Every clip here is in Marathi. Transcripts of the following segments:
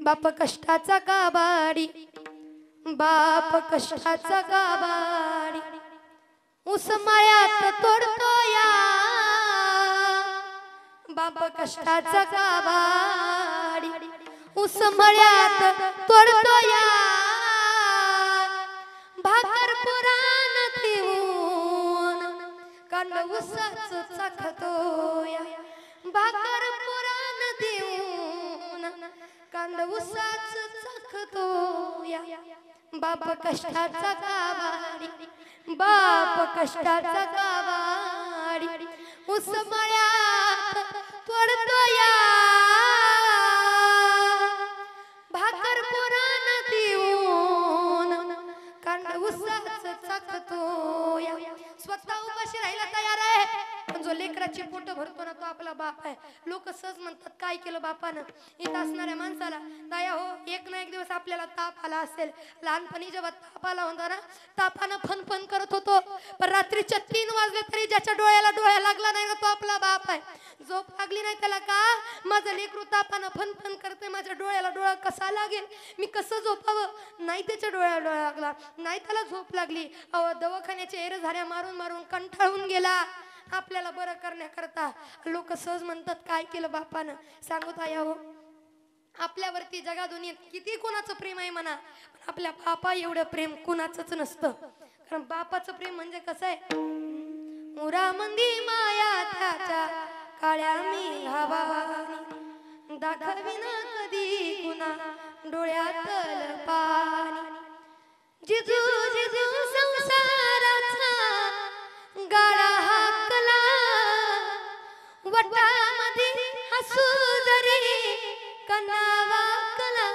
बाप कष्टाचा काबाडी, बाप कष्टाचा काबाडी, ऊस मळ्यात तोडतो या, बाप कष्टाचा काबाडी, ऊस मळ्यात तोडतो या, भाकर पुराण ठेवून कांड ऊसाच चाखतो या, भाकर पुराण देऊन कांड ऊसाच चाखतो या, बाप कष्टाचा काबाडी, बाप कष्टाचा काबाडी, ऊस मळ्यात तोडतो या, भाकर पुराण देऊन कांड ऊसाच चाखतो या. स्वतः उपाशी राहायला तयार आहे, पण जो लेकराची पोट भरतो ना तो आपला बाप आहे. लोक सहज म्हणतात काय केलं बापानं. इथं असणाऱ्या माणसाला दया हो, एक ना एक दिवस आपल्याला ताप आला असेल. लहानपणी जेव्हा ताप आला होता ना, तापानं फनफन करत होतो, पण रात्रीच्या 3 वाजले तरी ज्याच्या डोळ्याला डोळा लागला नाही ना तो आपला बाप आहे. झोप लागली नाही त्याला का, माझं लेकरू तापानं फनफन करते, माझ्या डोळ्याला डोळा कसा लागेल, मी कसं झोपावं. नाही त्याच्या डोळ्याला डोळा लागला, नाही त्याला झोप लागली. अहो दवाखान्याच्या एरझाऱ्या मारून मारून कंटाळून गेला. आपल्याला बरं करण्याकरता लोक सहज म्हणतात काय केलं बापानं. सांगत आहे हो, आपल्यावरती जगा दुनियेत किती कोणाचं प्रेम आहे म्हणा, पण आपल्या बापा एवढं प्रेम कुणाचंच नसतं. कारण बापाचं प्रेम म्हणजे कसं आहे, मुरामंदी माया त्याच्या काळ्या मी हवा दाखविना कधी कुणा डोळ्यातल पाणी, जिजू जिजू संसाराचा गाळा हाकला, वटामध्ये हसू जरी कणावा कला.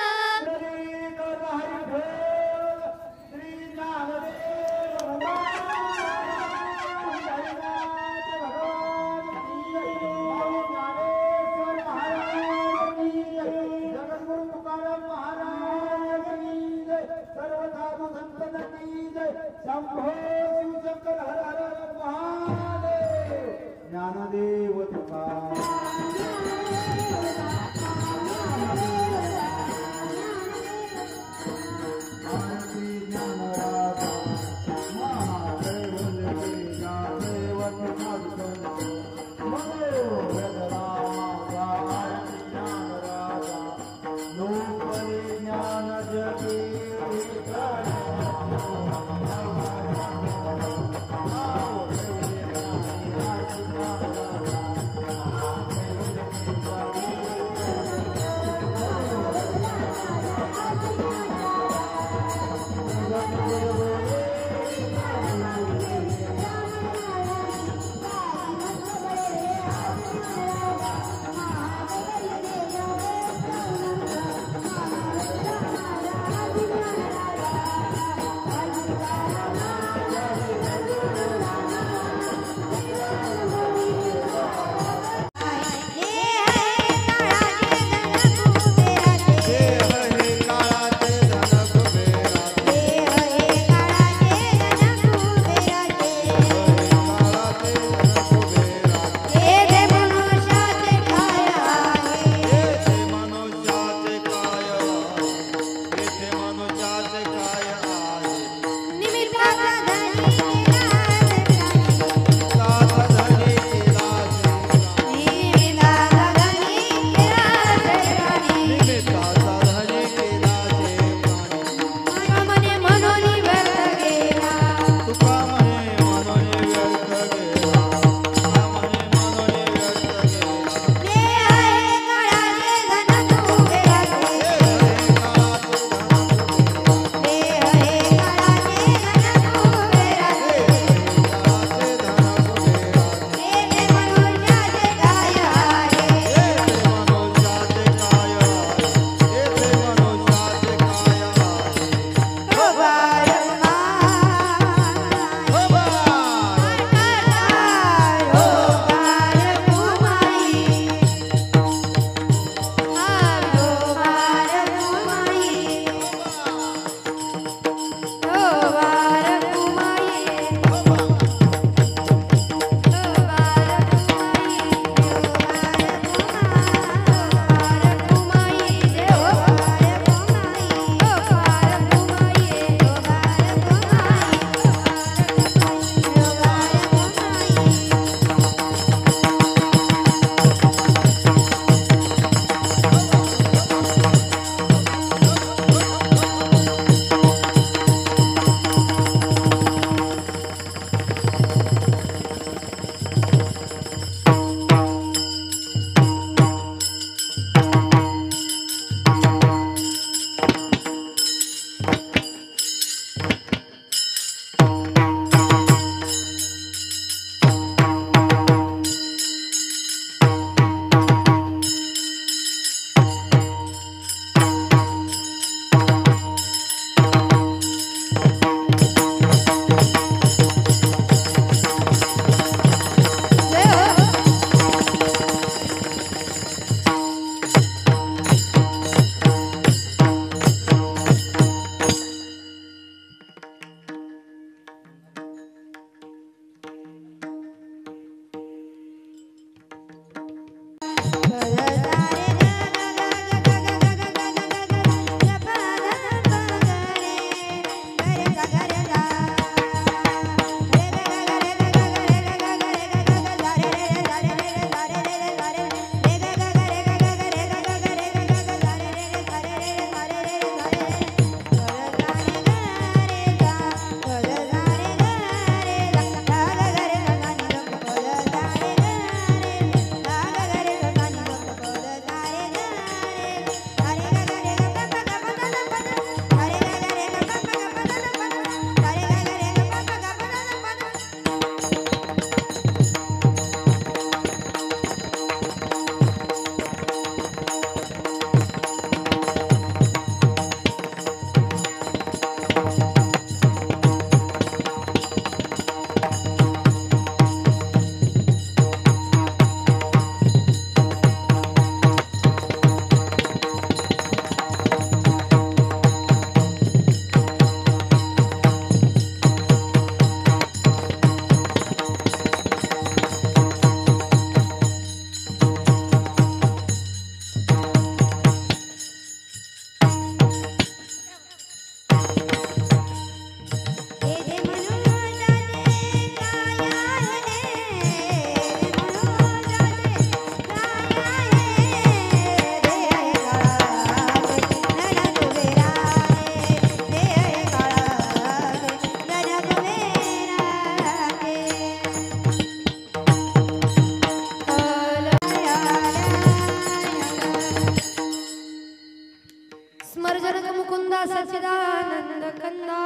स्मरजनक मुकुंदा सच्चिदानंद कंदा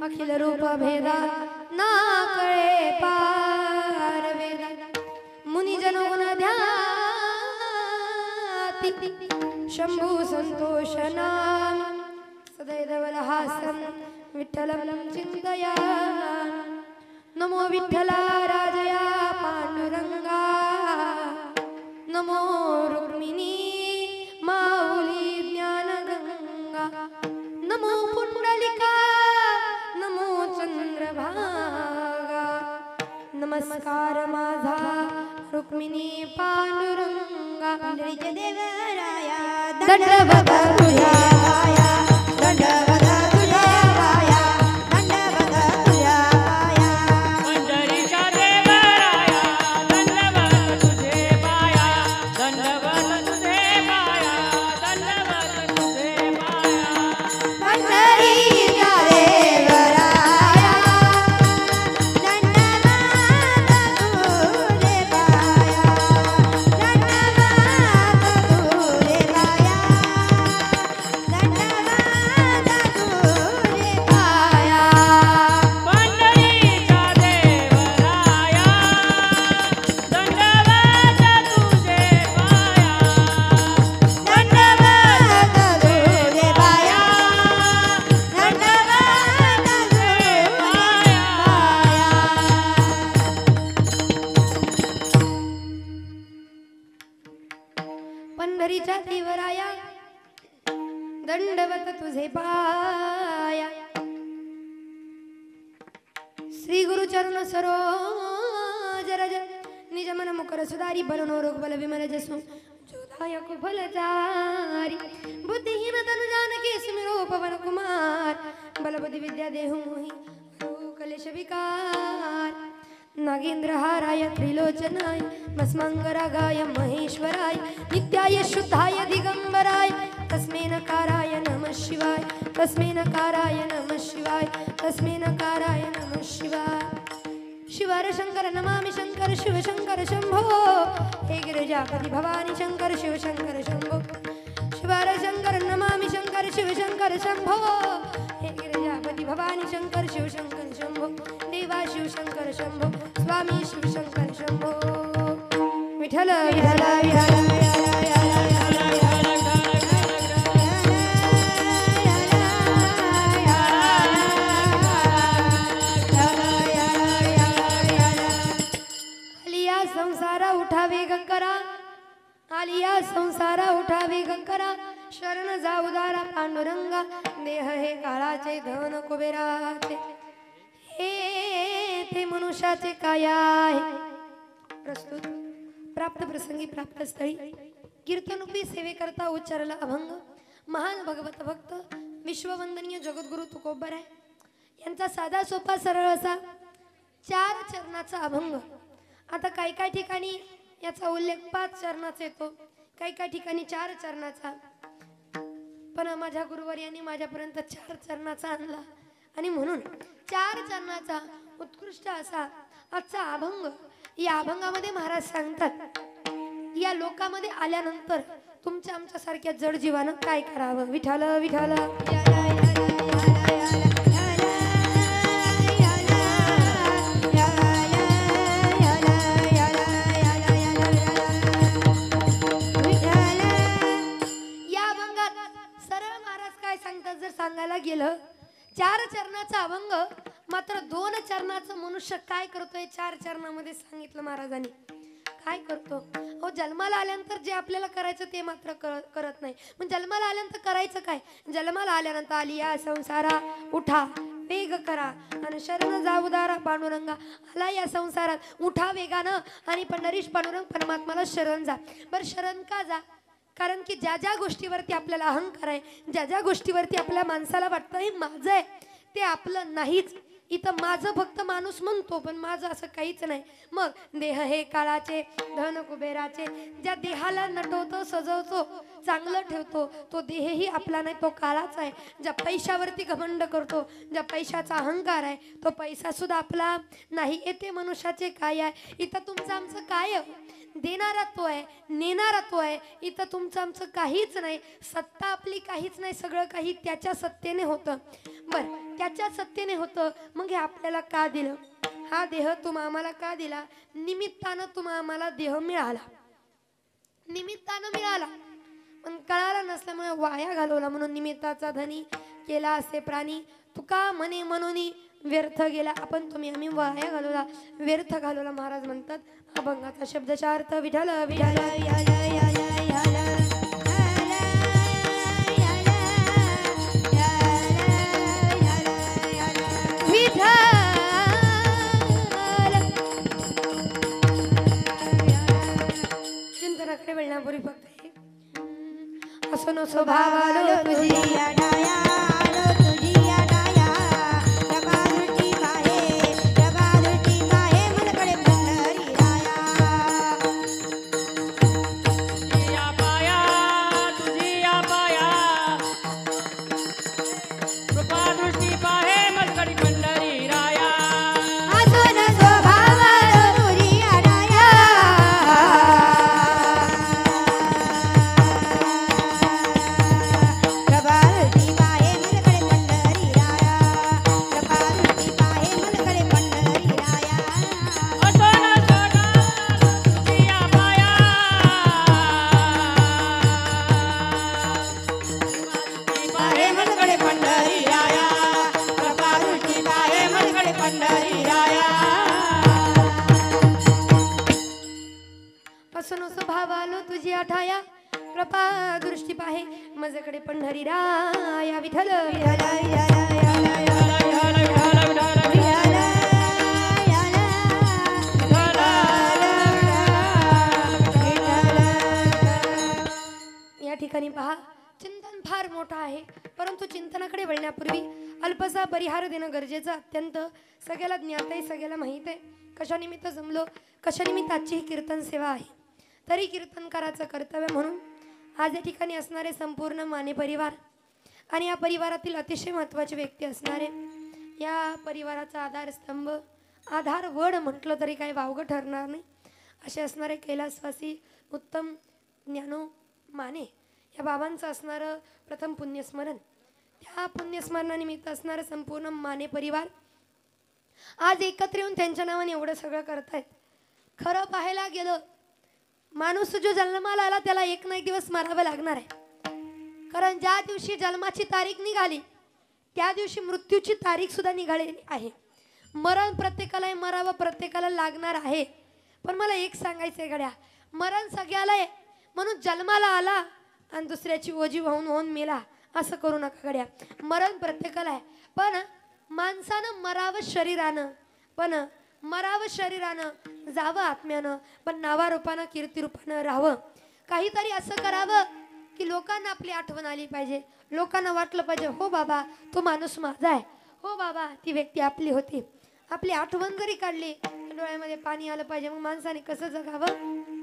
अखिल रूप भेदा ना कळे पार वेदा मुनी जनगुण ध्याती शंभू संतोष नाम सदैव हासं विठ्ठलं चिंतया नमो विठ्ठला राजया पांडुरंगा नमो रुक्मिणी माऊली ज्ञानगंगा नमो पुंडलिका नमो चंद्रभागा नमस्कार माझा रुक्मिणी पांडुरंगा देवराया दंडवत तुझ्या पाया दंडवत तुझ्या पाया दंडवत तुझ्या पाया पंढरीच्या देवराया दंडवत तुझे पाया दंडवत तुझे पाया दंडवत तुझे पाया पंढरीच्या देवराया दंडवत तुझे पाया दंडवत तुझे पाया श्री गुरु चरण सरोज रज निज मन मुकर सुधारी बलनो रोग बल विमल जसु जोदायक फलचारी बुद्धिहीन तनु जानकी स्मिरो पवन कुमार बलबुद्धि विद्या देहु मोहि कलेश विकार नागेंद्र हाराय त्रिलोचनाय भस्मांगरागाय महेश्वराय नित्याय शुद्धाय दिगंबराय तस्मै नकाराय नमः शिवाय तस्मै नकाराय नमः शिवाय तस्मै नकाराय नमः शिवाय शिवार शंकर नमामि शंकर शिव शंकर शंभो हे गिरिजापति भवानी शंकर शिव शंकर शंभो शिवार शंकर नमामि शंकर शिव शंकर शंभो हे गिरिजापति भवानी शंकर शिव शंकर शंभो देवा शिव शंकर शंभो स्वामी शिव शंकर शंभो विठ्ठल विठ्ठल विठ्ठल संसारा उठावे गंकरा आलिया संसारा उठावे गंकरा शरण जाऊ दारा पांडुरंगा देह हे काळाचे धन कुबेराचे हे ते मनुष्याचे काय आहे प्रस्तुत प्राप्त प्रसंगी प्राप्त स्थळी कीर्तनरूपी सेवेकरता उच्चारला अभंग महान भगवत भक्त विश्ववंदनीय जगद्गुरु तुकोबराय यांचा साधा सोपा सरळ असा 4 चरणाचा अभंग। आता काही काही ठिकाणी याचा उल्लेख 5 चरणाचा येतो, काही काही ठिकाणी 4 चरणाचा, पण माझ्या गुरुवर यांनी माझ्यापर्यंत 4 चरणाचा आणला आणि म्हणून 4 चरणाचा उत्कृष्ट असा आजचा अभंग। या अभंगामध्ये महाराज सांगतात या लोकांमध्ये आल्यानंतर तुमच्या आमच्या सारख्या जड जीवानं काय करावं। विठ्ठल विठ्ठल जर सांगायला गेलं 4 चरणाचा अभंग, मात्र 2 चरणाचं मनुष्य काय करतोय 4 चरणामध्ये सांगितलं महाराजांनी। काय करतो हो, जन्माला आल्यानंतर जे आपल्याला करायचं ते मात्र करत नाही। पण जन्माला आल्यानंतर करायचं काय, जन्माला आल्यानंतर आलिया संसारा उठा वेग करा आणि शरण जाऊ दारा पांडुरंगा। आला या संसारात उठा वेगानं आणि पंढरीश पांडुरंग परमात्माला शरण जा। बरं शरण का जा, कारण की ज्या ज्या गोष्टीवरती आपल्याला अहंकार आहे, ज्या ज्या गोष्टीवरती आपल्या माणसाला वाटतं हे माझं आहे ते आपलं नाहीच। इथं माझं फक्त माणूस म्हणतो पण माझं असं काहीच नाही। मग देह हे काळाचे धन कुबेराचे, ज्या देहाला नटवतो सजवतो चांगलं ठेवतो तो देहही आपला नाही, तो काळाचा आहे। ज्या पैशावरती घमंड करतो, ज्या पैशाचा अहंकार आहे तो पैसा सुद्धा आपला नाही। येते मनुष्याचे काय आहे, इथं तुमचं आमचं काय देणारा तो आहे, नेणारा तो आहे. इथं तुमचं आमचं काहीच नाही, सत्ता आपली काहीच नाही, सगळं काही त्याच्या सत्तेने होतं. बरं, त्याच्या सत्तेने होतं, मग हे आपल्याला का दिलं? हा देह तुम्हा आम्हाला का दिला? निमित्तानं तुम्हा आम्हाला देह मिळाला, निमित्तानं मिळाला, पण कळालं नसल्यामुळे वाया घालवला. म्हणून निमित्ताचा धनी केला असे प्राणी, तुका म्हणे म्हणून व्यर्थ गेला. आपण तुम्ही आम्ही वाया घालवला, व्यर्थ घालवला. महाराज म्हणतात अभंगाचा शब्दचा अर्थ विठ्ठल विठ्ठल चिंतनाकडे वळण्यापूर्वी फक्त असो नसो भावालो तुझी भावालो तुझी आठाया कृपा दृष्टी पाहे माझ्याकडे पंढरी राया विठ्ठल या ठिकाणी पहा, चिंतन फार मोठं आहे, परंतु चिंतनाकडे वळण्यापूर्वी अल्पसा परिहार देणं गरजेचं अत्यंत. सगळ्याला ज्ञात आहे, सगळ्याला माहीत आहे कशा निमित्त जमलो, कशा निमित्त आजची ही कीर्तन सेवा आहे. तरी कीर्तनकाराचं कर्तव्य म्हणून आज या ठिकाणी असणारे संपूर्ण माने परिवार आणि या परिवारातील अतिशय महत्त्वाचे व्यक्ती असणारे, या परिवाराचा आधारस्तंभ, आधारवड म्हटलं तरी काही वावगं ठरणार नाही असे असणारे कैलासवासी उत्तम ज्ञानो माने या बाबांचं असणारं प्रथम पुण्यस्मरण, त्या पुण्यस्मरणानिमित्त असणारं संपूर्ण माने परिवार आज एकत्र येऊन त्यांच्या नावाने एवढं सगळं करतायत. खरं पाहायला गेलं, माणूस जो जन्माला आला त्याला एक ना एक दिवस मरावं लागणार आहे. कारण ज्या दिवशी जन्माची तारीख निघाली त्या दिवशी मृत्यूची तारीख सुद्धा निघालेली आहे. मरण प्रत्येकाला मरावं, प्रत्येकाला लागणार आहे. पण मला एक सांगायचं आहे गड्या, मरण सगळ्याला आहे म्हणून जन्माला आला आणि दुसऱ्याची ओजी वाहून वाहून मेला असं करू नका गड्या. मरण प्रत्येकाला आहे, पण माणसानं मरावं शरीरानं, पण मरावं शरीरानं, जावं आत्म्यानं, पण नावारूपानं कीर्तिरूपानं राहावं. काहीतरी असं करावं की लोकांना आपली आठवण आली पाहिजे, लोकांना वाटलं पाहिजे हो बाबा तो माणूस माझा आहे, हो बाबा ती व्यक्ती आपली होती. आपली आठवण जरी काढली डोळ्यामध्ये पाणी आलं पाहिजे. मग माणसाने कसं जगावं?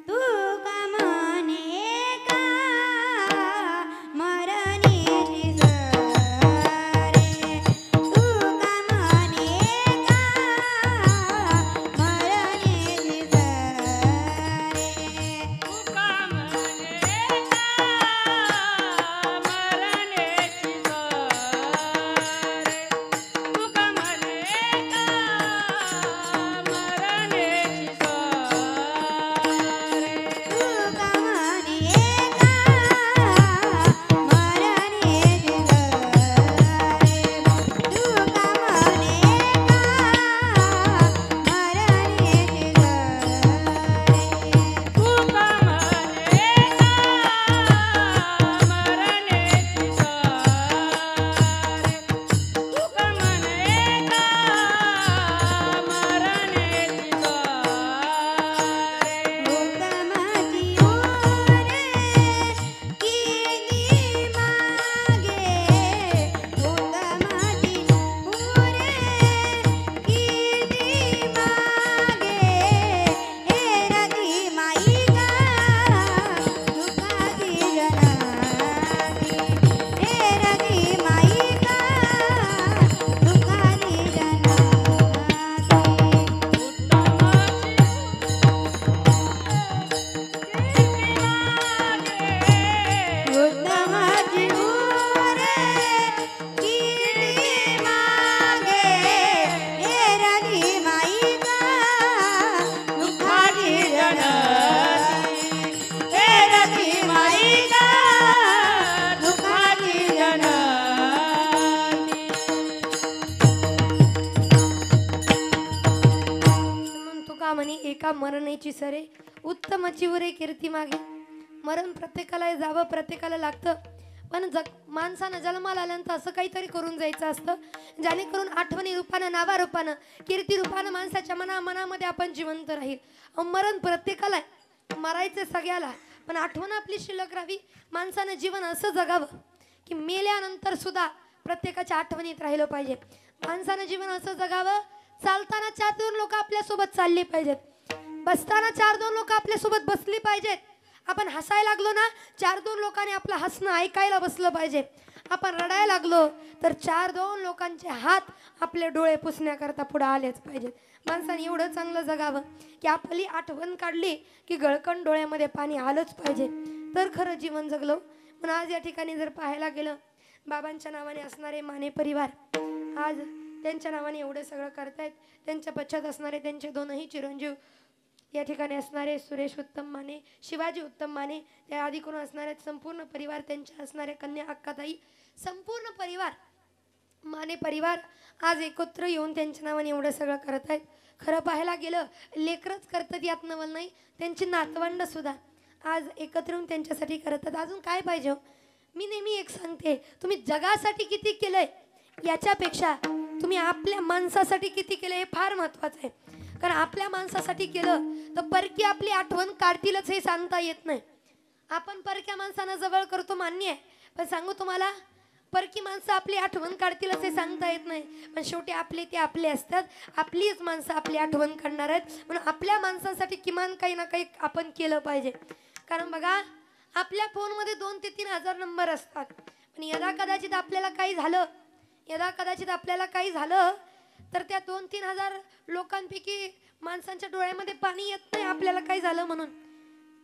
तू का माने का मरणेची सरे, तू का माने का मरणेची सरे, तू का म्हणे का मरणेची सरे, तू का म्हणे का मरणेची सरे. मरणाची सरे उत्तमाची उरे कीर्ती मागे. मरण प्रत्येकाला जावं, प्रत्येकाला लागतं, पण माणसानं जन्माला आल्यानंतर असं काहीतरी करून जायचं असतं जेणेकरून आठवणी रूपानं, नावा रूपानं, कीर्ती रूपानं माणसाच्या मनामध्ये आपण जिवंत राहील. मरण प्रत्येकाला आहे, मरायचं सगळ्याला, पण आठवण आपली शिल्लक राहावी. माणसानं जीवन असं जगावं की मेल्यानंतर सुद्धा प्रत्येकाच्या आठवणीत राहिलं पाहिजे. माणसानं जीवन असं जगावं, चालताना 4-2 लोक आपल्यासोबत चालली पाहिजेत, बसताना 4-2 लोक आपल्यासोबत बसली पाहिजेत. आपण हसायला लागलो ना, 4-2 लोकांनी आपलं हसणं ऐकायला बसलं पाहिजे. आपण रडायला लागलो तर 4-2 लोकांचे हात आपले डोळे पुसण्याकरता पुढे आलेच पाहिजेत. माणसाने एवढं चांगलं जगावं की आपली आठवण काढली की गळकण डोळ्यामध्ये पाणी आलंच पाहिजे, तर खरं जीवन जगलो. पण आज या ठिकाणी जर पाहायला गेलं, बाबांच्या नावाने असणारे माने परिवार आज त्यांच्या नावाने एवढं सगळं करतायत. त्यांच्या पश्चात असणारे त्यांचे 2ही चिरंजीव या ठिकाणी असणारे सुरेश उत्तम माने, शिवाजी उत्तम माने, त्या आधी करून असणारे संपूर्ण परिवार, त्यांच्या असणारे कन्या अक्काताई, संपूर्ण परिवार माने परिवार आज एकत्र येऊन त्यांच्या नावाने एवढं सगळं करत आहेत. खरं पाहायला गेलं लेकरच करतात यात नवल नाही, त्यांची नातवंड सुद्धा आज एकत्र येऊन त्यांच्यासाठी करतात. अजून काय पाहिजे हो? मी नेहमी एक सांगते, तुम्ही जगासाठी किती केलंय याच्यापेक्षा तुम्ही आपल्या माणसासाठी किती केलं हे फार महत्वाचं आहे. कारण आपल्या माणसासाठी केलं तर परकी आपली आठवण काढतीलच हे सांगता येत नाही. आपण परक्या माणसांना जवळ करतो मान्य आहे, पण सांगू तुम्हाला परकी माणसं आपली आठवण काढतीलच हे सांगता येत नाही. पण शेवटी आपले ते आपले असतात, आपलीच माणसं आपली आठवण काढणार आहेत. म्हणून आपल्या माणसांसाठी किमान काही ना काही आपण केलं पाहिजे. कारण बघा आपल्या फोनमध्ये 2 ते 3 हजार नंबर असतात, पण यदा कदाचित आपल्याला काही झालं तर त्या 2-3 हजार लोकांपैकी माणसांच्या डोळ्यामध्ये पाणी येत नाही आपल्याला काही झालं म्हणून.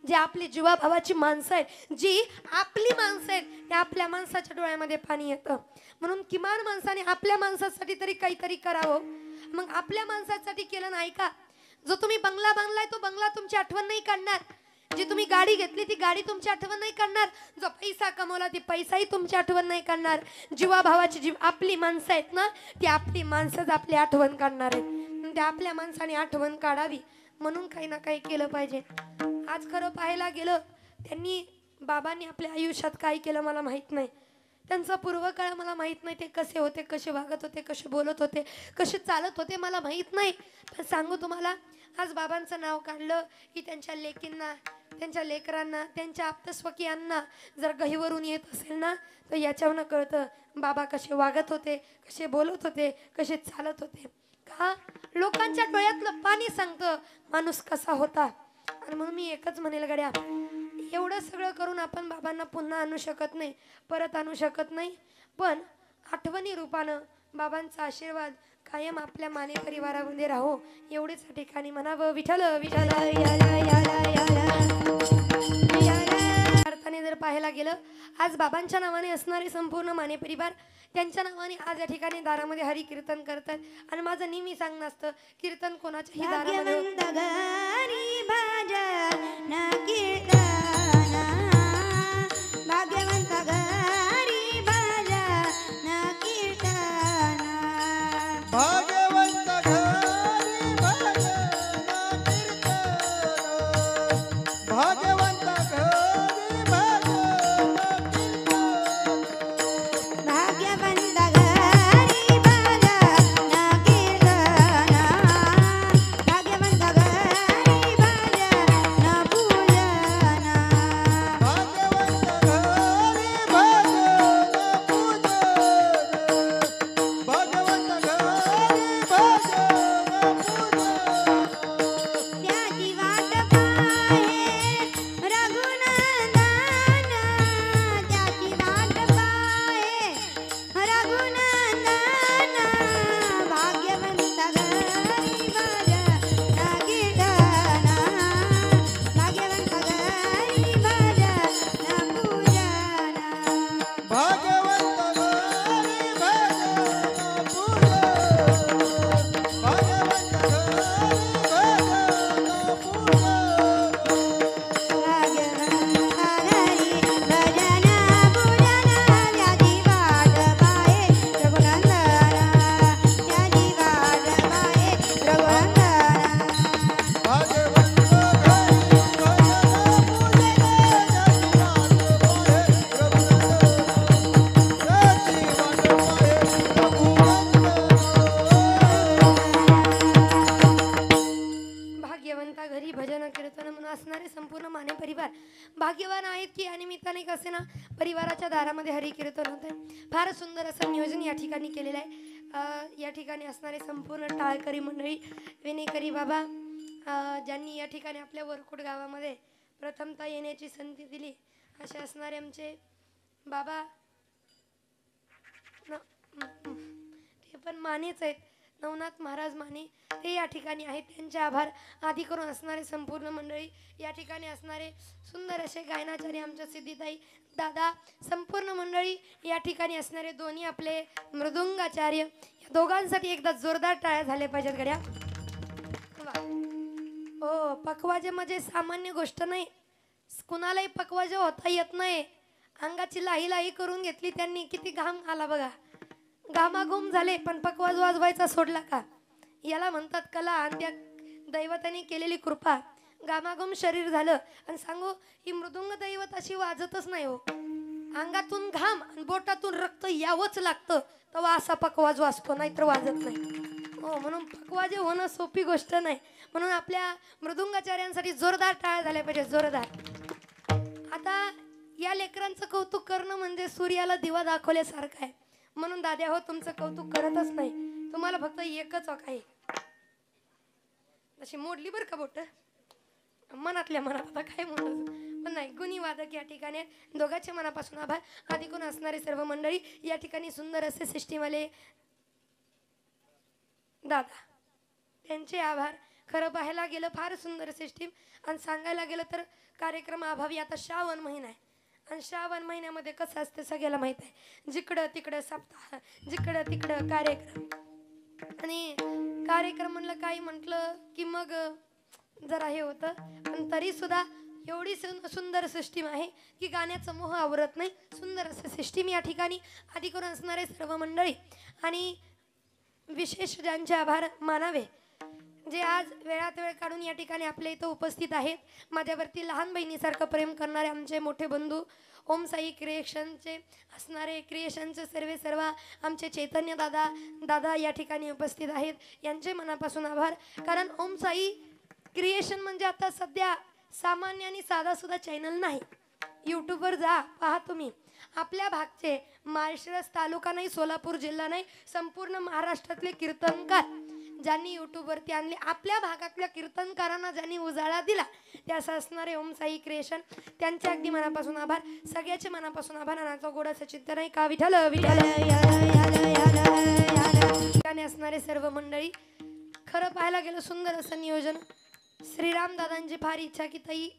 जे आपली जीवाभावाची माणसं आहेत, जी आपली माणसं आहेत, त्या आपल्या माणसाच्या डोळ्यामध्ये पाणी येतं. म्हणून किमान माणसाने आपल्या माणसासाठी तरी काहीतरी करावं. मग आपल्या माणसासाठी केलं नाही का? जो तुम्ही बंगला बांधलाय तो बंगला तुमची आठवण नाही काढणार, जी तुम्ही गाडी घेतली ती गाडी तुमची आठवण नाही काढणार, जो पैसा कमवला ती पैसाही तुमची आठवण नाही काढणार. जीवाभावाची आपली माणसं आहेत ना, ती आपली माणसंच आपली आठवण काढणार आहेत. त्या आपल्या माणसाने आठवण काढावी म्हणून काही ना काही केलं पाहिजे. आज खरं पाहायला गेलं, बाबांनी आपल्या आयुष्यात काय केलं मला माहित नाही. त्यांचा पूर्वकाळ मला माहित नाही, ते कसे होते, कसे वागत होते, कसे बोलत होते, कसे चालत होते मला माहित नाही. पण सांगू तुम्हाला, आज बाबांचं नाव काढलं की त्यांच्या लेकींना, त्यांच्या लेकरांना, त्यांच्या आप्तस्वकीयांना जर गहिवरून येत असेल ना, तर याच्यावरून कळतं बाबा कसे वागत होते, कसे बोलत होते, कसे चालत होते. का? लोकांच्या डोळ्यातलं पाणी सांगतं माणूस कसा होता. आणि म्हणून मी एकच म्हणेल गड्या, एवढं सगळं करून आपण बाबांना पुन्हा आणू शकत नाही, परत आणू शकत नाही, पण आठवणी रूपानं बाबांचा आशीर्वाद कायम आपल्या माने परिवारामध्ये राहो एवढेच या ठिकाणी म्हणावं. विठ्ठल विठ्ठल अर्थाने जर पाहायला गेलं, आज बाबांच्या नावाने असणारे संपूर्ण माने परिवार त्यांच्या नावाने आज या ठिकाणी दारामध्ये हरी कीर्तन करतात. आणि माझं नेहमी सांगणं असतं, कीर्तन कोणाच्याही दारामध्ये भाग्यवान आहेत की या निमित्ताने कसे ना परिवाराच्या दारामध्ये हरिकीर्तन होत आहे. फार सुंदर असं नियोजन या ठिकाणी केलेलं आहे. या ठिकाणी असणारे संपूर्ण टाळकरी मंडळी, विनेकरी बाबा, ज्यांनी या ठिकाणी आपल्या वरकुट गावामध्ये प्रथमतः येण्याची संधी दिली असे असणारे आमचे बाबा ते पण मानेच आहेत, नवनाथ महाराज माने, ते या ठिकाणी आहेत. त्यांचे आभार. आधी करून असणारे संपूर्ण मंडळी, या ठिकाणी असणारे सुंदर असे गायनाचार्य आमच्या सिद्धिताई दादा, संपूर्ण मंडळी, या ठिकाणी असणारे दोन्ही आपले मृदुंगाचार्य, या दोघांसाठी एकदा जोरदार टाळ्या झाल्या पाहिजेत गड्या. हो, पकवाजे म्हणजे सामान्य गोष्ट नाही. कुणालाही पकवाजे होता येत नाही. अंगाची लाही लाही करून घेतली त्यांनी, किती घाम आला बघा, घामाघूम झाले, पण पकवाज वाजवायचा सोडला का? याला म्हणतात कला. आणि त्या दैवताने केलेली कृपा. घामाघूम शरीर झालं आणि सांगू, ही मृदुंग दैवत अशी वाजतच नाही हो. अंगातून घाम आणि बोटातून रक्त यावंच लागतं तेव्हा असा पकवाज वाजतो, नाहीतर वाजत नाही. हो, म्हणून पकवाजे होणं सोपी गोष्ट नाही. म्हणून आपल्या मृदुंगाचार्यांसाठी जोरदार टाळ्या झाल्या पाहिजे, जोरदार. आता या लेकरांचं कौतुक करणं म्हणजे सूर्याला दिवा दाखवल्यासारखं आहे. म्हणून दाद्या हो, तुमचं कौतुक करतच नाही, तुम्हाला फक्त एकच आहे. अशी मोडली बरं का बोट मनातल्या मनात, आता काय म्हणत पण नाही. गुणी वादक या ठिकाणी दोघांच्या मनापासून आभार. आधी कोण असणारे सर्व मंडळी, या ठिकाणी सुंदर असे सिस्टीमवाले दादा, त्यांचे आभार. खरं पाहायला गेलं फार सुंदर सिस्टीम. आणि सांगायला गेलं तर कार्यक्रम अभावी आता श्रावण महिना आहे. आणि श्रावण महिन्यामध्ये कसं असतं सगळ्याला माहित आहे. जिकडं तिकडं सप्ताह, जिकडं तिकडं कार्यक्रम. आणि कार्यक्रम म्हणलं काही म्हटलं की मग जरा हे होतं. पण तरी सुद्धा एवढी सुंदर सिस्टीम आहे की गाण्याचं मोह आवरत नाही. सुंदर असं सिस्टीम या ठिकाणी आधी करून असणारे सर्व मंडळी. आणि विशेष ज्यांचे आभार मानावे, जे आज वेळात वेळ काढून या ठिकाणी आपल्या इथं उपस्थित आहेत. माझ्यावरती लहान बहिणीसारखं प्रेम करणारे आमचे मोठे बंधू, ओम साई क्रिएशनचे असणारे, क्रिएशनचे सर्व आमचे चैतन्य दादा दादा या ठिकाणी उपस्थित आहेत. यांचे मनापासून आभार. कारण ओम साई क्रिएशन म्हणजे आता सध्या सामान्य आणि साधासुद्धा चॅनल नाही. यूट्यूबवर जा, पहा तुम्ही. आपल्या भागचे माळशिरस तालुका नाही, सोलापूर जिल्हा नाही, संपूर्ण महाराष्ट्रातले कीर्तनकार ज्यांनी यूट्यूबवरती आणले, आपल्या भागातल्या कीर्तनकारांना ज्यांनी उजाळा दिला, ते असं असणारे ओम साई क्रिएशन. त्यांचे अगदी मनापासून आभार. सगळ्याचे मनापासून आभार. अनाचा गोडाचं चिंतन आहे का विठ्ठल विठ्ठल असणारे सर्व मंडळी. खरं पाहायला गेलं सुंदर असं नियोजन. श्रीराम दादांची फार इच्छा की ताई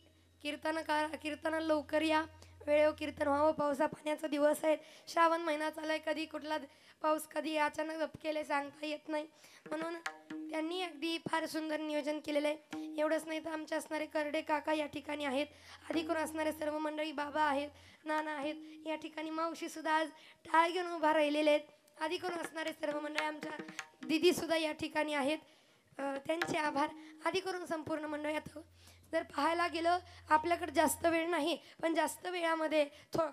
कीर्तन लवकर या, वेळेवर कीर्तन व्हावं. पावसा पाण्याचा दिवस आहेत, श्रावण महिना चालाय, कधी कुठला पाऊस कधी अचानक झपकेले सांगता येत नाही. म्हणून त्यांनी अगदी फार सुंदर नियोजन केलेलं आहे. एवढंच नाही तर आमचे असणारे करडे काका या ठिकाणी आहेत. आधी करून असणारे सर्व मंडळी, बाबा आहेत, नाना आहेत, या ठिकाणी मावशी सुद्धा आज टाळ घेऊन उभा राहिलेले आहेत. आधी करून असणारे सर्व मंडळी, आमच्या दिदी सुद्धा या ठिकाणी आहेत. त्यांचे आभार. आधी करून संपूर्ण मंडळात जर पाहायला गेलं आपल्याकडे जास्त वेळ नाही, पण जास्त वेळामध्ये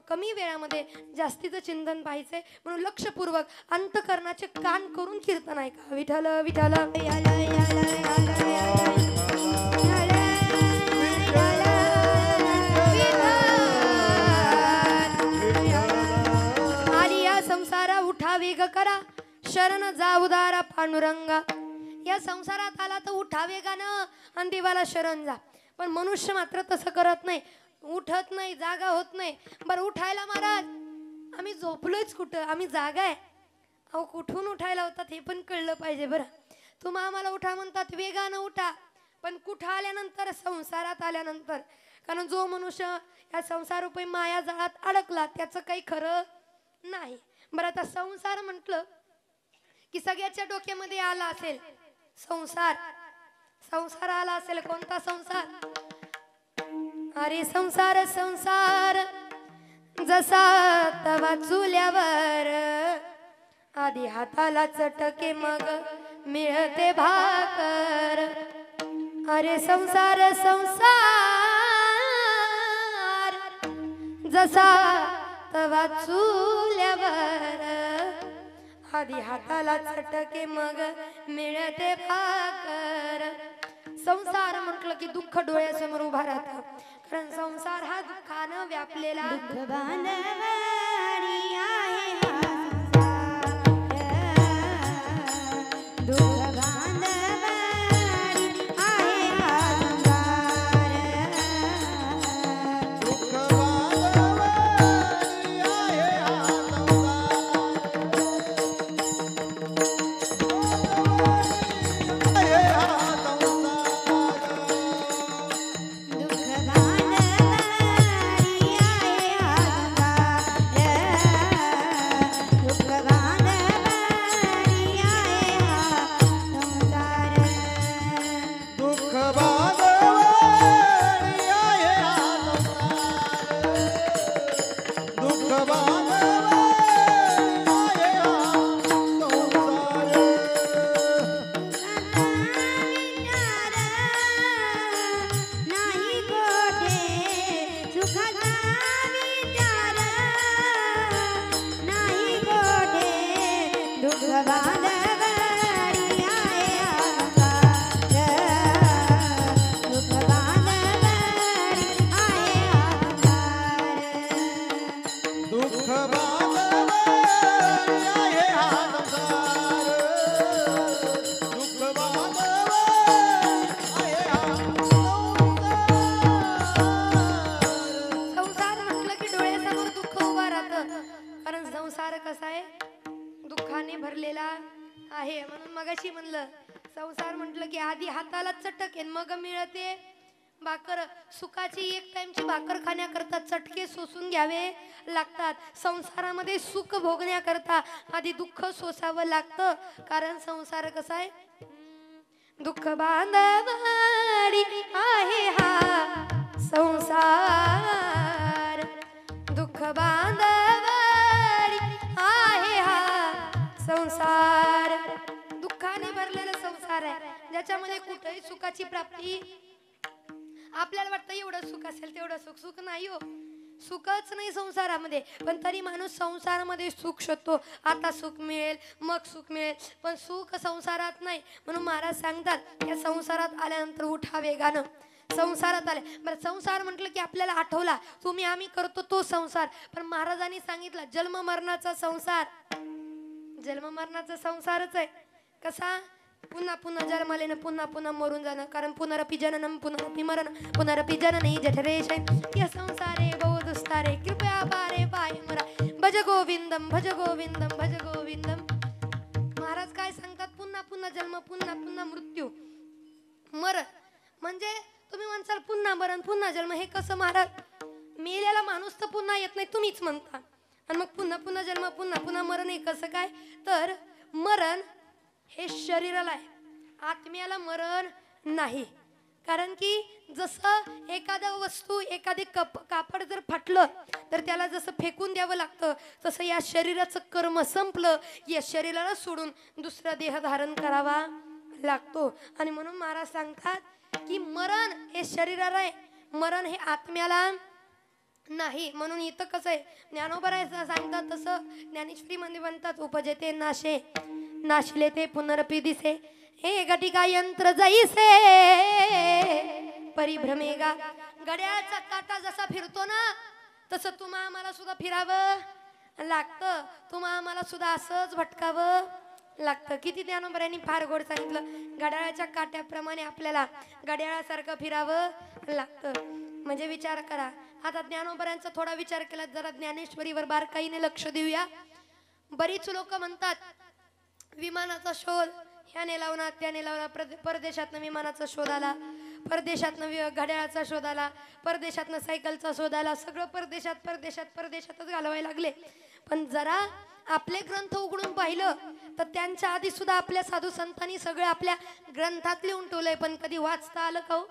कमी वेळामध्ये जास्तीचं चिंतन पाहायचंय. म्हणून लक्षपूर्वक अंतकरणाचे कान करून कीर्तन ऐका. विठ्ठल विठ्ठल आली या संसारा उठा वेग करा, शरण जा उदारा पांडुरंगा. या संसारात आला तर उठा वेगानं आणि देवाला शरण जा. पण मनुष्य मात्र तसं करत नाही, उठत नाही, जागा होत नाही. बरं उठायला महाराज, आम्ही झोपलोयच कुठं, आम्ही जागा आहे. अहो कुठून उठायला होतात हे पण कळलं पाहिजे. बरं तुम्ही आम्हाला उठा म्हणतात, वेगानं उठा, पण कुठं आल्यानंतर, संसारात आल्यानंतर. कारण जो मनुष्य या संसार रूपी माया जाळात अडकला त्याचं काही खरं नाही. बरं आता संसार म्हटलं की सगळ्याच्या डोक्यामध्ये आला असेल संसार. संसार आला असेल, कोणता संसार? अरे संसार संसार जसा तवा चुल्यावर, आधी हाताला चटके मग मिळते भाकर. अरे संसार संसार जसा तवा चुल्यावर, आधी हाताला चटके मग मिळते भाकर. संसार म्हटलं की दुःख डोळ्यासमोर उभा राहतं. कारण संसार हा दुःखानं व्यापलेला दुःख बांधवारी आहे हा संसार. दुःख बांधवारी आहे हा संसार. दुःख बांधवारी आहे हा संसार. आहे हा संसार. दुःख बांधवारी आहे हा संसार. दुःख बांधवारी आहे हा संसार. दुःख बांधवारी आहे हा संसार. दुःख बांधवारी आहे हा संसार. नाही गोठे सुखाचा विचार नाही गोठे दुःख बांधवारी आहे हा संसार. दुःख बांधवारी आहे हा संसार. दुःख बांधवारी आहे हा संसार. दुःख बांधवारी आहे हा संसार. संसार म्हटलं की डोळ्यासमोर दुःख उभा राहतं कारण संसार कसा आहे दुःखाने भरलेला आहे म्हणून मगाशी म्हणलं संसार म्हटलं की आधी हाताला चटक आहे मग मिळते भाकर सुखाची एक टाइमची भाकर खाण्याकरता चटके सोसून घ्यावे लागतात संसारामध्ये सुख भोगण्याकरता आधी दुःख सोसावं लागतं कारण संसार कसा आहे दुःख बांधवारी आहे हा संसार दुःख बांधवारी आहे हा संसार दुःखाने भरलेला संसार आहे ज्याच्यामध्ये कुठेही सुखाची प्राप्ती आपल्याला वाटतं एवढं सुख असेल तेवढं सुख सुख नाही हो सुखच नाही संसारामध्ये पण तरी माणूस संसारामध्ये सुख शोधतो आता सुख मिळेल मग सुख मिळेल पण सुख संसारात नाही म्हणून महाराज सांगतात या संसारात आल्यानंतर उठा वेगानं संसारात आले बरं संसार म्हटलं की आपल्याला आठवला तुम्ही आम्ही करतो तो संसार पण महाराजांनी सांगितलं जन्म मरणाचा संसार जन्म मरणाचा संसारच आहे कसा पुन्हा पुन्हा जन्माले न पुन्हा पुन्हा मरून जाणं कारण पुनरपि जननम पुनरपि मरण पुनरपि जननी जठरेश या संसारे बहु दुस्तारे कृपया पारे पाय मरा भज गोविंदम भज गोविंदम भज गोविंदम महाराज काय सांगतात पुन्हा पुन्हा जन्म पुन्हा पुन्हा मृत्यू मरण म्हणजे तुम्ही म्हणसाल पुन्हा मरण पुन्हा जन्म हे कसं महाराज मेलेला माणूस तर पुन्हा येत नाही तुम्हीच म्हणता आणि मग पुन्हा पुन्हा जन्म पुन्हा पुन्हा मरण हे कसं काय तर मरण हे शरीराला आहे आत्म्याला मरण नाही कारण की जसं एखादा वस्तू एखादे कापड जर फाटलं तर त्याला जसं फेकून द्यावं लागतं तसं या शरीराचं कर्म संपलं या शरीराला सोडून दुसरा देह धारण करावा लागतो आणि म्हणून महाराज सांगतात की मरण हे शरीराला आहे मरण हे आत्म्याला नाही म्हणून इथं कसं आहे ज्ञानोबरायचं सांगतात तसं ज्ञानेश्वरी मध्ये म्हणतात उपजते नाशे नाशिले ते पुनरपि दिसे हे घटिका यंत्र जैसे परिभ्रमेगा घड्याळाचा काटा जसा फिरतो ना तसं तुम्हा आम्हाला सुद्धा फिरावं लागतं तुम्हा आम्हाला सुद्धा असंच भटकावं लागतं किती ज्ञानोबरांनी फार गोड सांगितलं घड्याळाच्या काट्याप्रमाणे आपल्याला घड्याळासारखं फिरावं लागतं म्हणजे विचार करा आता ज्ञानोबरांचा थोडा विचार केला जरा ज्ञानेश्वरीवर बारकाईने लक्ष देऊया बरीच लोक म्हणतात विमानाचा शोध ह्याने लावणार त्याने लावणार परदेशातनं विमानाचा शोध आला परदेशातनं घड्याळाचा शोध आला परदेशातनं सायकलचा शोध आला सगळं परदेशातच घालवायला लागले पण जरा आपले ग्रंथ उघडून पाहिलं तर त्यांच्या आधी सुद्धा आपल्या साधू संतांनी सगळे आपल्या ग्रंथात लिहून ठेवलंय पण कधी वाचता आलं का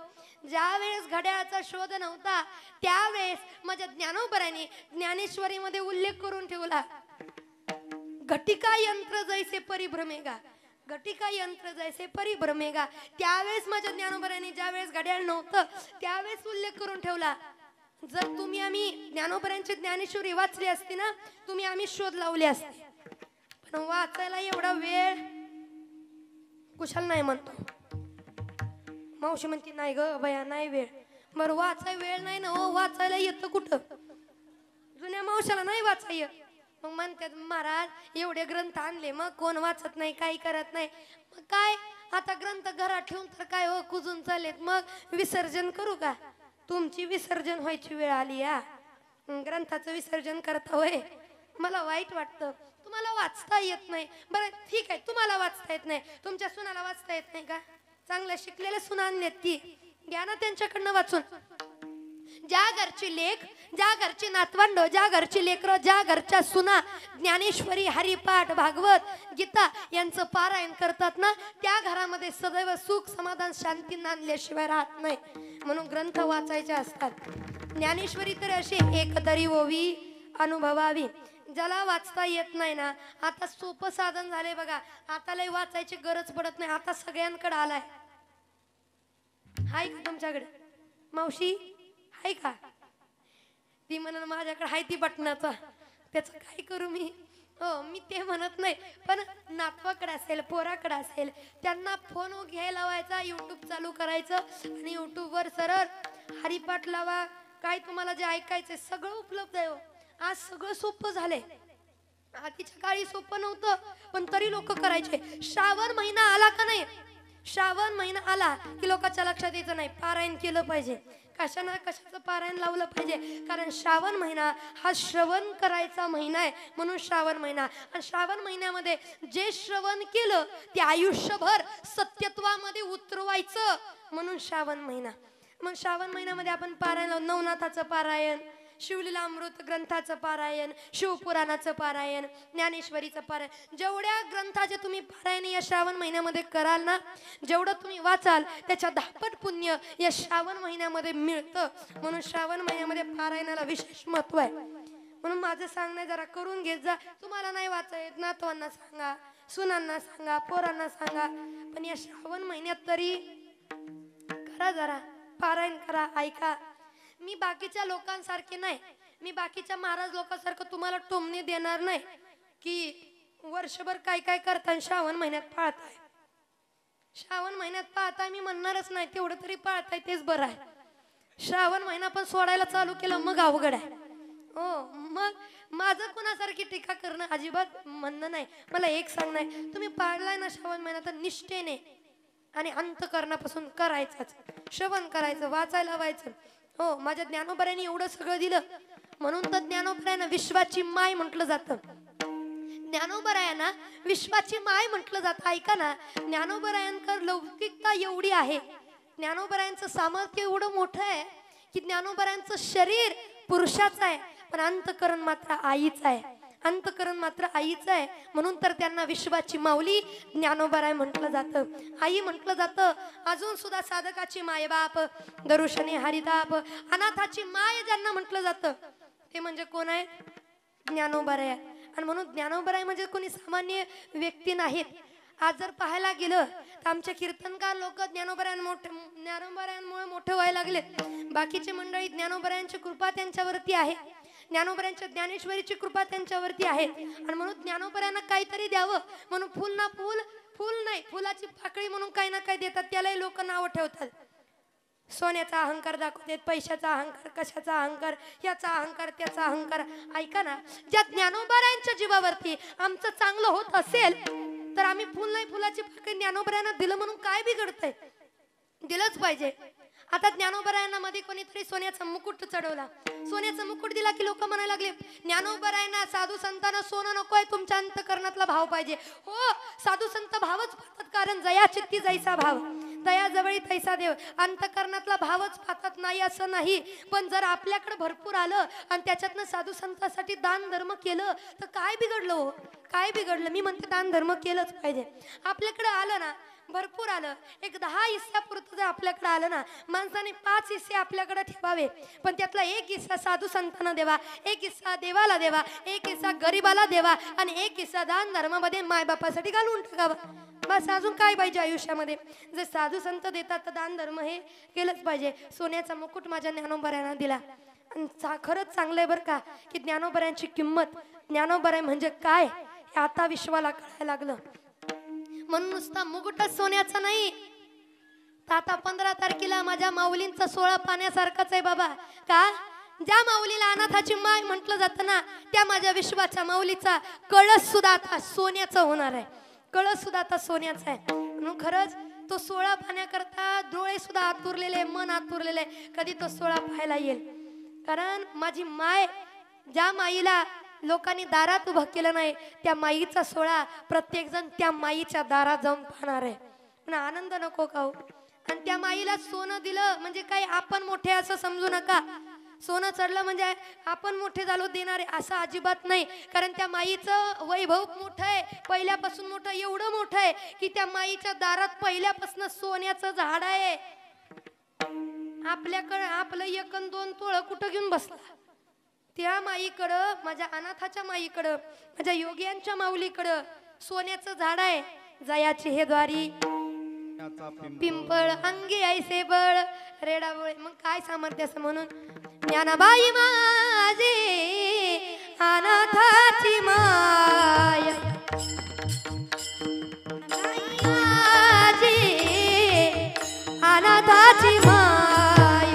ज्या वेळेस घड्याळाचा शोध नव्हता त्यावेळेस माझ्या ज्ञानोबरांनी ज्ञानेश्वरीमध्ये उल्लेख करून ठेवला घटिका यंत्र जैसे परिभ्रमेगा घटिका यंत्र जैसे परिभ्रमेगा त्यावेळेस माझ्या ज्ञानोबरांनी ज्या वेळेस घड्याळ नव्हतं त्यावेळेस उल्लेख करून ठेवला जर तुम्ही आम्ही ज्ञानोबरांची ज्ञानेश्वरी वाचली असती ना तुम्ही आम्ही शोध लावले असते पण वाचायला एवढा वेळ कुशाल नाही म्हणतो मावशी म्हणते नाही ग बया नाही वेळ बरं वाचाय वेळ नाही ना हो, वाचायला येतं कुठं? जुन्या मावशाला नाही वाचाय. मग म्हणतात महाराज एवढे ग्रंथ आणले मग कोण वाचत नाही काही करत नाही. मग काय आता ग्रंथ घरात ठेवून तर काय हो कुजून चालेत. मग विसर्जन करू का? तुमची विसर्जन व्हायची वेळ आली या. ग्रंथाचं विसर्जन करता होय. मला वाईट वाटतं. तुम्हाला वाचता येत नाही. बरं ठीक आहे तुम्हाला वाचता येत नाही, तुमच्या सुनाला वाचता येत नाही का? चांगल्या शिकलेल्या सुना आणल्यात की घ्या ना त्यांच्याकडनं वाचून. ज्या घरची लेख, ज्या घरची नातवंड, ज्या घरची लेकरं, ज्या घरच्या सुना ज्ञानेश्वरी, हरिपाठ, भागवत, गीता यांचं पारायण करतात ना त्या घरामध्ये सदैव सुख, समाधान, शांती नांदल्याशिवाय राहत नाही. म्हणून ग्रंथ वाचायचे असतात. ज्ञानेश्वरी तर अशी एकतरी ओवी अनुभवावी. ज्याला वाचता येत नाही ना, आता सोपं साधन झालंय बघा. आता लय वाचायची गरज पडत नाही. आता सगळ्यांकडे आलाय. हाय का तुमच्याकडे मावशी? हाय का? ती म्हणून माझ्याकडे हाय ती बटनाचा, त्याचं काय करू मी? हो मी ते म्हणत नाही, पण नातवाकडे असेल, पोराकडे असेल, त्यांना फोन घ्यायला लावायचा, युट्यूब चालू करायचं आणि युट्यूबवर सरळ हरिपाठ लावा. काय तुम्हाला जे ऐकायचंय सगळं उपलब्ध आहे. आज सगळं सोपं झालंय. आधीच्या काळी सोपं नव्हतं पण तरी लोक करायचे. श्रावण महिना आला का नाही, श्रावण महिना आला की लोकांच्या लक्षात यायचं नाही पारायण केलं पाहिजे. कशाना कशाचं पारायण लावलं पाहिजे, कारण श्रावण महिना हा श्रवण करायचा महिना आहे. म्हणून श्रावण महिना. आणि श्रावण महिन्यामध्ये जे श्रवण केलं ते आयुष्यभर सत्यत्वामध्ये उतरवायचं, म्हणून श्रावण महिना. मग श्रावण महिन्यामध्ये आपण पारायण लावून नवनाथाचं पारायण, शिवलीलामृत ग्रंथाचं पारायण, शिवपुराणाचं पारायण, ज्ञानेश्वरीचं पारायण, जेवढ्या ग्रंथाचे तुम्ही पारायण या श्रावण महिन्यामध्ये कराल ना, जेवढं तुम्ही वाचाल त्याच्या 10 पट पुण्य या श्रावण महिन्यामध्ये मिळतं. म्हणून श्रावण महिन्यामध्ये पारायणाला विशेष महत्व आहे. म्हणून माझं सांगणं जरा करून घेत जा. तुम्हाला नाही वाचा येत नातवांना सांगा, सुनांना सांगा, पोरांना सांगा, पण या श्रावण महिन्यात तरी करा, जरा पारायण करा, ऐका. मी बाकीच्या लोकांसारखे नाही, मी बाकीच्या महाराज लोकांसारखं तुम्हाला टोमणे देणार नाही की वर्षभर काय काय करताय श्रावण महिन्यात पाळताय. श्रावण महिन्यात पाळताय मी म्हणणारच नाही, तेवढं तरी पाळताय तेच बरं आहे. श्रावण महिना पण सोडायला चालू केलं मग अवघड आहे हो. मग माझं कुणासारखी टीका करणं अजिबात म्हणणं नाही. मला एक सांगणं आहे, तुम्ही पाळलाय ना श्रावण महिना तर निष्ठेने आणि अंतकरणापासून करायचंच. श्रवण करायचं, वाचायला लावायचं. हो माझ्या ज्ञानोबरायांनी एवढं सगळं दिलं म्हणून तर ज्ञानोबरायांना विश्वाची माय म्हटलं जातं. ज्ञानोबरायांना विश्वाची माय म्हटलं जातं. ऐका ना, ज्ञानोबरायांकर लौकिकता एवढी आहे, ज्ञानोबरायांचं सामर्थ्य एवढं मोठं आहे की ज्ञानोबरायांचं शरीर पुरुषाचं आहे पण अंतकरण मात्र आईचं आहे. अंतकरण मात्र आईचं आहे. म्हणून तर त्यांना विश्वाची माऊली ज्ञानोबराय म्हटलं जातं, आई म्हटलं जातं. अजून सुद्धा साधकाची माय बाप, दरुशनी हरिताप, अनाथाची माय ज्यांना म्हटलं जातं ते म्हणजे कोण आहे? ज्ञानोबराय. आणि म्हणून ज्ञानोबराय म्हणजे कोणी सामान्य व्यक्ती नाहीत. आज जर पाहायला गेलं तर आमचे कीर्तनकार लोक ज्ञानोबरायांमुळे मोठे व्हायला लागलेत. बाकीचे मंडळी ज्ञानोबरायांची कृपा त्यांच्यावरती आहे, ज्ञानोबरायांच्या ज्ञानेश्वरीची कृपा त्यांच्यावरती आहे. आणि म्हणून ज्ञानोबरायांना काहीतरी द्यावं म्हणून फुल ना फुल, फुल नाही फुलाची पाकळी म्हणून काही ना काही देतात. त्यालाही लोक नावं ठेवतात. सोन्याचा अहंकार दाखवतात, पैशाचा अहंकार, कशाचा अहंकार, याचा अहंकार, त्याचा अहंकार. ऐका ना, ज्या ज्ञानोबरायांच्या जीवावरती आमचं चांगलं होत असेल तर आम्ही फुल नाही फुलाची पाकळी ज्ञानोबरायांना दिलं म्हणून काय बिघडतंय? दिलंच पाहिजे. आता ज्ञानोबरायांना मध्ये कोणीतरी सोन्याचा मुकुट चढवला, सोन्याचा मुकुट दिला की लोक म्हणायला लागले ज्ञानोबरायांना साधू संतांना सोनं नकोय, तुमच्या अंतकरणातला भाव पाहिजे. हो साधू संत भावच पाहतात, कारण जया चित्ती जैसा भाव, दया जवळी तैसा देव. अंतकरणातला भावच पाहतात नाही असं नाही, पण जर आपल्याकडे भरपूर आलं आणि त्याच्यातनं साधू संतांसाठी दान धर्म केलं तर काय बिघडलं हो? काय बिघडलं? मी म्हणते दान धर्म केलंच पाहिजे. आपल्याकडे आलं ना, भरपूर आलं, एक 10 हिस्सापुरतं जर आपल्याकडे आलं ना, माणसाने 5 हिस्से आपल्याकडे ठेवावे, पण त्यातला 1 हिस्सा साधू संतांना देवा, 1 हिस्सा देवाला देवा, 1 हिस्सा गरीबाला देवा आणि 1 हिस्सा दान धर्मामध्ये मायबापासाठी घालून टाकावा. बस अजून काय पाहिजे आयुष्यामध्ये? जर साधू संत देतात तर दान धर्म हे केलंच पाहिजे. सोन्याचा मुकुट माझ्या ज्ञानोबरायांना दिला आणि खरंच चांगलं आहे बरं का की ज्ञानोबरायांची किंमत, ज्ञानोबराय म्हणजे काय हे आता विश्वाला कळायला लागलं. म्हणून नुसता मुकुटच सोन्याचा नाही, तर आता 15 तारखेला माझ्या माऊलींचा सोहळा पाण्यासारखाच आहे बाबा. का ज्या माऊलीला अनाथाची माय म्हटलं जातं ना, त्या माझ्या विश्वाच्या माऊलीचा कळस सुद्धा आता सोन्याचा होणार आहे. कळस सुद्धा आता सोन्याचा आहे. म्हणून खरंच तो सोहळा पाहण्याकरता डोळे सुद्धा आतुरलेले, मन आतुरलेले, कधी तो सोहळा पाहायला येईल. कारण माझी माय, ज्या माईला लोकांनी दारात उभं केलं नाही, त्या माईचा सोहळा प्रत्येक जण त्या माईच्या दारात जाऊन पाहणार आहे. पण आनंद नको का हो? आणि त्या माईला सोनं दिलं म्हणजे काही आपण मोठे असं समजू नका. सोनं चढलं म्हणजे आपण मोठे झालो देणारे असं अजिबात नाही. कारण त्या माईचं वैभव मोठं आहे, पहिल्यापासून मोठं, एवढं मोठं आहे की त्या माईच्या दारात पहिल्यापासून सोन्याचं झाड आहे. आपल्याकडं आपलं 1 अन् 2 तोळं कुठं घेऊन बसला? त्या माईकडं, माझ्या अनाथाच्या माईकडं, माझ्या योग्यांच्या माऊलीकडं सोन्याचं झाड आहे. जयाची हे द्वारी पिंपळ अंगी ऐसे बळ रेडावळे. मग काय सामर्थ्य असं म्हणून ज्ञानाबाई माझी अनाथाची माय, माझी अनाथाची माय,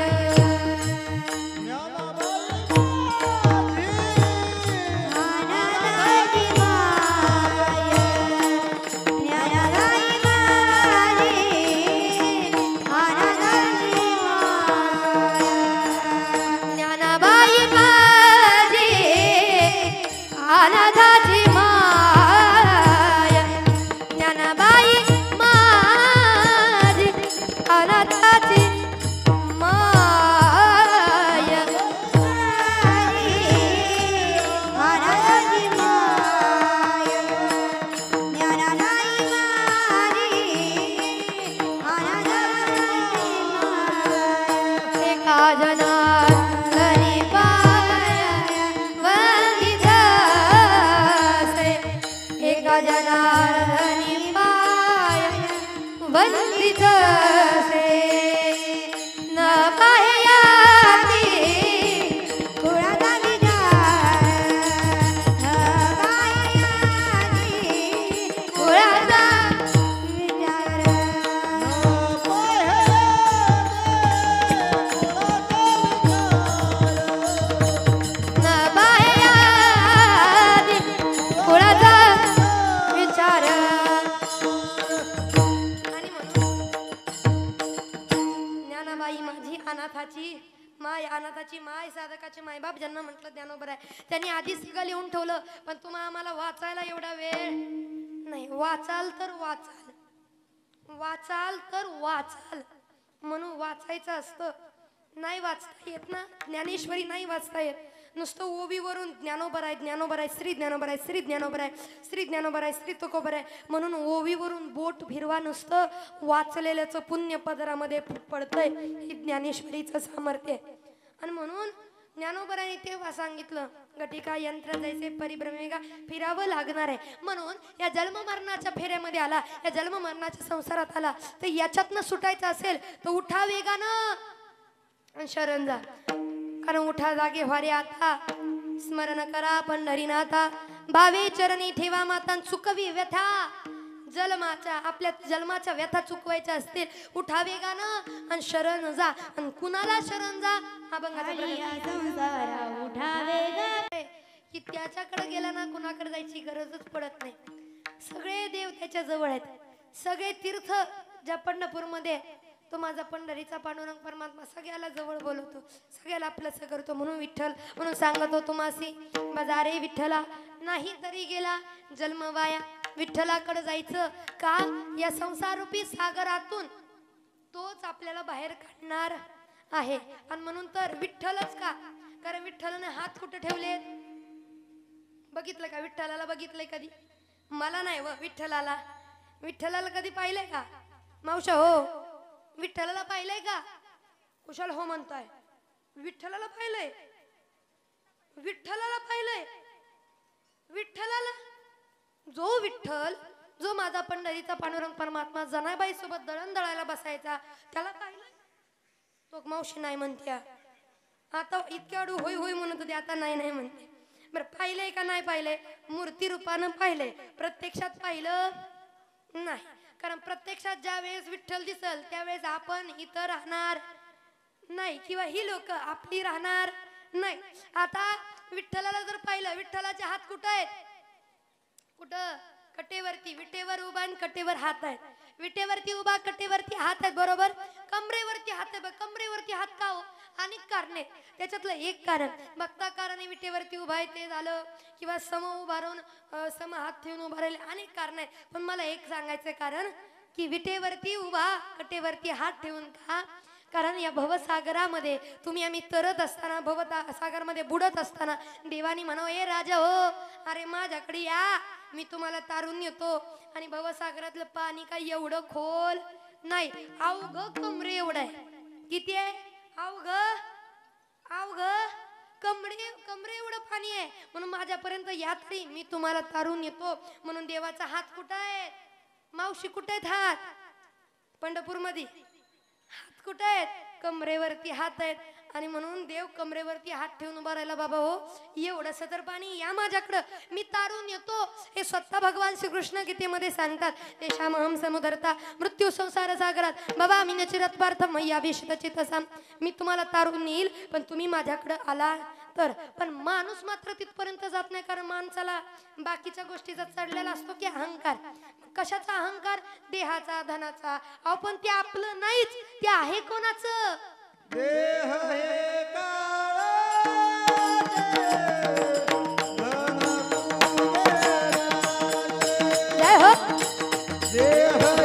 अनाथाची माय, ज्ञानाबाई माझी अनाथाची माय, ज्ञानाबाई माझी अनाथाची माय, अनाथाची माय, ज्ञानाबाई माझी अनाथाची माय. एका जनार्दनी पाय वंदितासे, एका जनार्दनी पाय वंदितासे, न पाह्याती थोडासा विचार, पायाची कुळाचा विचार, न पाह्याती कुळाचा विचार. आणि म्हणून ज्ञानाबाई माझी अनाथाची माय, अनाथाची माय, साधकाची मायबाप ज्यांना म्हटलं ज्ञानोबर आहे, त्यांनी आधी सगळं लिहून ठेवलं. पण तुम्हाला आम्हाला वाचायला एवढा वेळ नाही. वाचाल तर वाचाल, वाचाल तर वाचाल, म्हणून वाचायचं असतं. नाही वाचता येत ना, ज्ञानेश्वरी नाही वाचता येत. नुसतं ओवीवरून ज्ञानोबर आहे, ज्ञानोबर आहे, श्री ज्ञानोबर आहे, श्री ज्ञानोबर आहे, श्री ज्ञानोबर आहे, श्री तुकोबर आहे, म्हणून ओवीवरून बोट फिरवा, नुसतं वाचलेल्याचं पुण्य पदरामध्ये पडतंय. ही ज्ञानेश्वरीचं सामर्थ्य आहे. आणि म्हणून ज्ञानोबराने तेव्हा सांगितलं, घटिका यंत्र जैसे परिभ्रमेगा, फिरावं लागणार आहे. म्हणून या जन्ममरणाच्या फेऱ्यामध्ये आला, या जन्ममरणाच्या संसारात आला, तर याच्यातनं सुटायचं असेल तर उठा वेगानं आणि शरण जा. कारण उठा जागे व्हारे आता, स्मरण करा पंढरीनाथा, भावे चरणी ठेवा माता, चुकवी व्यथा. जन्माच्या, आपल्या जन्माच्या व्यथा चुकवायच्या असतील, उठा वेगानं आणि शरण जा. आणि कुणाला शरण जा? अभंगाचा संसारा उठावे ग, की त्याच्याकडे गेला ना, कुणाकडे जायची गरजच पडत नाही. सगळे देव त्याच्या जवळ आहेत. सगळे तीर्थ ज्या पंढरपूरमध्ये, तो माझा पंढरीचा पांडुरंग परमात्मा सगळ्याला जवळ बोलवतो, सगळ्याला आपलंसं करतो. म्हणून विठ्ठल म्हणून सांगतो तुम्हासी, बाजारे विठ्ठला नाही तरी गेला जन्म वाया. विठ्ठलाकडे जायचं का? या संसारूपी सागरातून तोच आपल्याला बाहेर काढणार आहे. आणि म्हणून तर विठ्ठलच का? कारण विठ्ठलाने हात कुठे ठेवले? बघितलं का विठ्ठलाला? बघितलंय कधी? मला नाही व विठ्ठलाला. विठ्ठलाला कधी पाहिलंय का मावशा? हो, विठ्ठलाला पाहिलंय का? कुशाल हो म्हणताय. विठ्ठलाला पाहिलंय, विठ्ठलाला पाहिलंय. विठ्ठलाला, जो विठ्ठल, जो माझा पंढरीचा पांडुरंग परमात्मा जनाबाई सोबत दळण दळायला बसायचा, त्याला पाहिलंय? तो मावशी नाही म्हणत्या. आता इतक्या अडू होय होय म्हणत होती, आता नाही नाही म्हणते. बरं, पाहिलंय का नाही पाहिलंय? मूर्ती रूपानं पाहिलंय, प्रत्यक्षात पाहिलं नाही. कारण प्रत्यक्षात ज्या वेळेस विठ्ठल दिसल त्यावेळेस आपण इथं राहणार नाही किंवा ही लोक आपली राहणार नाही. आता विठ्ठलाला जर पाहिलं, विठ्ठलाचे हात कुठं आहेत? कुठं? कटेवरती. विटेवर उभा आणि कटेवर हात आहेत. विटेवरती उभा, कटेवरती हात आहेत, बरोबर. कमरेवरती हात आहे. कमरेवरती हात का हो? अनेक कारणे. त्याच्यातलं एक कारण बघता कारणे विटेवरती उभा आहे ते झालं, किंवा सम उभा राहून सम हात ठेवून उभा राहिले, अनेक कारण आहेत. पण मला एक सांगायचं कारण की विटेवरती उभा, कटेवरती हात ठेवून का? कारण या भवसागरामध्ये तुम्ही आम्ही तरत असताना, भवसागरमध्ये बुडत असताना देवानी म्हणावं, ए राजा हो, अरे माझ्याकडे या, मी तुम्हाला तारून येतो. आणि भवसागरातलं पाणी काय एवढं खोल नाही, अवघ कमरे एवढं आहे. किती आहे? अवघ कमरे एवढं पाणी आहे. म्हणून माझ्यापर्यंत या तरी, मी तुम्हाला तारून येतो. म्हणून देवाचा हात कुठं आहे? मावशी कुठे आहेत हात? पंढरपूरमध्ये. हात कुठे आहेत? कमरेवरती हात आहेत. आणि म्हणून देव कमरेवरती हात ठेवून उभा राहिला, बाबा हो एवढं सदर पाणी या माझ्याकडं, मी तारून येतो. हे स्वतः भगवान श्रीकृष्ण गीतेमध्ये सांगतात. ते श्यामहम समुदरता मृत्यू संसार सागरात बाबा मी नचिरत्पार्थ मैया विशतचितसा, मी तुम्हाला तारून येईल पण तुम्ही माझ्याकडं आला तर. पण माणूस मात्र तिथपर्यंत जात नाही, कारण माणसाला बाकीच्या गोष्टीचा चढलेला असतो की अहंकार. कशाचा अहंकार? देहाचा, धनाचा. अहो पण ते आपलं नाहीच, ते आहे कोणाचं? देह हे काळाचे, धन कुबेराचे. जय हो. देह हे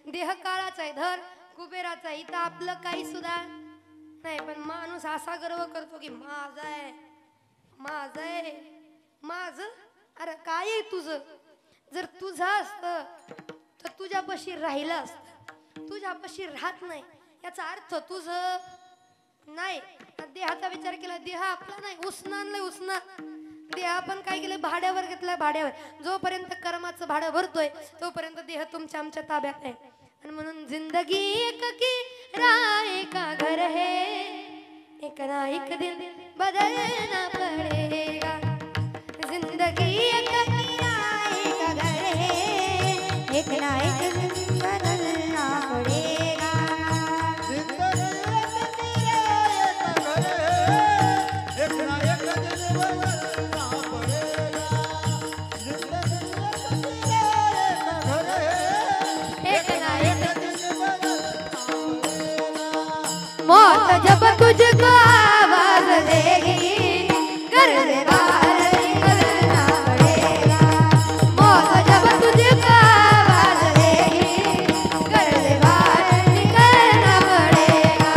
देह काळाचा आहे, धन कुबेराचा आहे. इथं आपलं काही सुद्धा नाही, पण माणूस असा गर्व करतो की माझं आहे, माझं आहे, माझं. अरे काय आहे तुझं? जर तुझं असतं तर तुझ्यापाशी राहिलं असतं, तुझ्यापाशी राहत नाही. याचा अर्थ तुझं नाही. देहाचा विचार केला, देह आपला नाही, उसना आणलंय उसना. देह आपण काय केलं? भाड्यावर घेतलाय, भाड्यावर. जोपर्यंत कर्माचं भाडं भरतोय तोपर्यंत देह तुमच्या आमच्या ताब्यात आहे. आणि म्हणून जिंदगी एक की राय का घर है, एक ना एक दिन बदलना पड़ेगा. जिंदगी एक की राय का घर है, एक ना एक दिन बदलना पड़ेगा. एक ना एक दिन बदलना पड़ेगा. तुझको आवाज देगी घर से बाहर निकलना पड़ेगा मौत जब तुझको आवाज देगी घर से बाहर निकलना पड़ेगा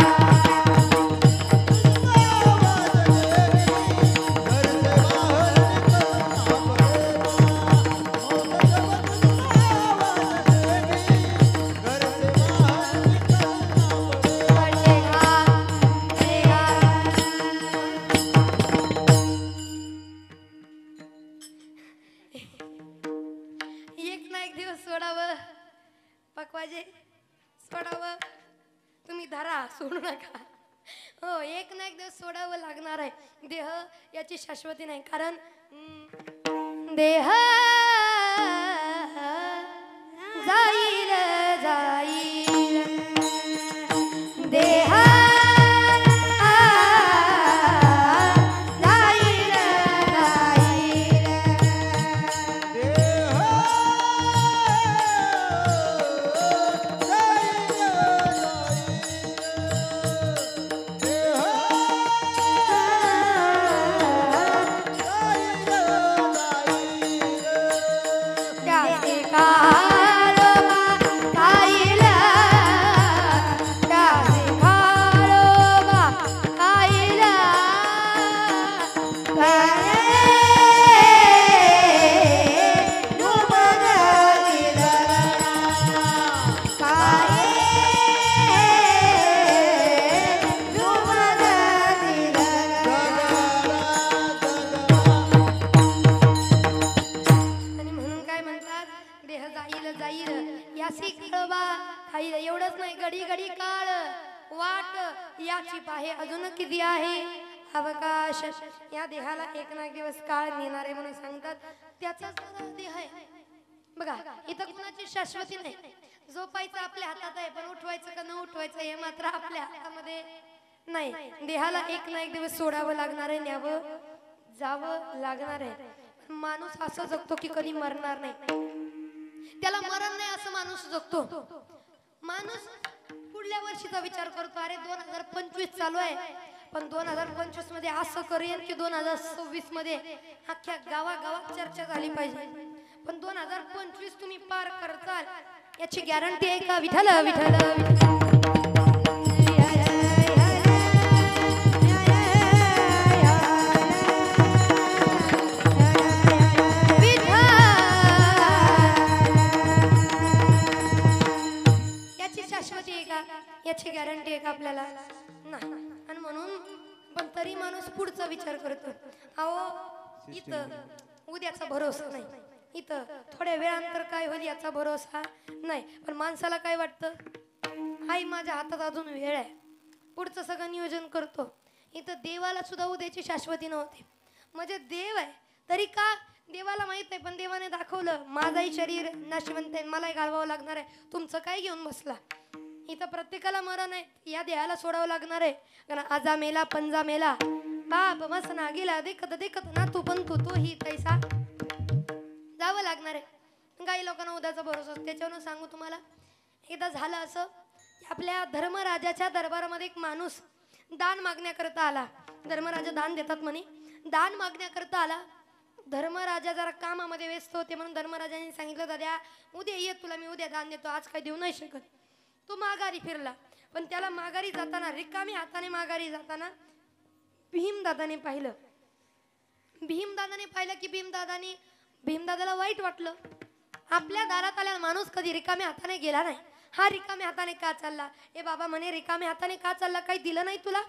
एक ना एक दिवस सोडावं पकवाजे सोडावं तुम्ही धरा सोडू नका हो एक ना एक दिवस सोडावं लागणार आहे देह याची शाश्वती नाही कारण देह जाईल जाईल देह जाईल जाईल त्याचे काळोबा खाईला त्याचे काळोबा खाईला आणि म्हणून काय म्हणतात देह जाईल जाईल यासी काळोबा खाईल एवढंच नाही घडी घडी काळ वाट याची पाहे अजून किती आहे अवकाश या देहाला एक ना एक दिवस काळ नेणार आहे म्हणून सांगतात त्याचाच देह आहे बघा इथं कुणाची शाश्वती नाही झोपायचं आपल्या हातात आहे पण उठवायचं का न उठवायचं हे मात्र आपल्या हातामध्ये नाही देहाला एक ना एक दिवस सोडावं लागणार आहे न्यावं जावं लागणार आहे माणूस असं जगतो की कधी मरणार नाही त्याला मरण नाही असं माणूस जगतो माणूस पुढल्या वर्षीचा विचार करतो अरे 2025 चालू आहे पण 2025 मध्ये असं करेन की 2026 मध्ये अख्ख्या गावागावात चर्चा झाली पाहिजे पण 2025 तुम्ही पार करताल याची गॅरंटी आहे का विठ्ठल विठ्ठल शाश्वती आहे का याची गॅरंटी आहे का आपल्याला नाही आणि म्हणून पण तरी माणूस पुढचा विचार करतो अहो इथं उद्याचा भरोसा नाही इथं थोड्या वेळानंतर काय होईल याचा भरोसा नाही पण माणसाला काय वाटतं आई माझ्या हातात अजून वेळ आहे पुढचं सगळं नियोजन करतो इथं देवाला सुद्धा उद्याची शाश्वती नव्हती म्हणजे देव आहे तरी का देवाला माहित आहे पण देवाने दाखवलं माझाही शरीर नाशिवंत आहे मलाही घालवावं लागणार आहे तुमचं काय घेऊन बसला इथं प्रत्येकाला मरण आहे या देहाला सोडावं लागणार आहे कारण आजा मेला पंजा मेला बाप मस्त ना गेला देखत देखत ना तू पण तू ही तैसा जावं लागणार आहे काही लोकांना उद्याचा भरोसा त्याच्यावरून सांगू तुम्हाला एकदा झालं असं आपल्या धर्मराजाच्या दरबारामध्ये एक माणूस दान मागण्याकरता आला धर्मराजा दान देतात म्हणे दान मागण्याकरता आला धर्मराजा जरा कामामध्ये व्यस्त होते म्हणून धर्मराजाने सांगितलं दादा उद्या ये तुला मी उद्या दान देतो आज काही देऊ नाही शकत तो माघारी फिरला पण त्याला माघारी जाताना रिकामी हाताने माघारी जाताना भीमदादाने पाहिलं की भीमदादाला वाईट वाटलं आपल्या दारात आल्या माणूस कधी रिकाम्या हाताने गेला नाही हा रिकाम्या हाताने का चालला ए बाबा म्हणे रिकाम्या हाताने का चालला काही दिलं नाही तुला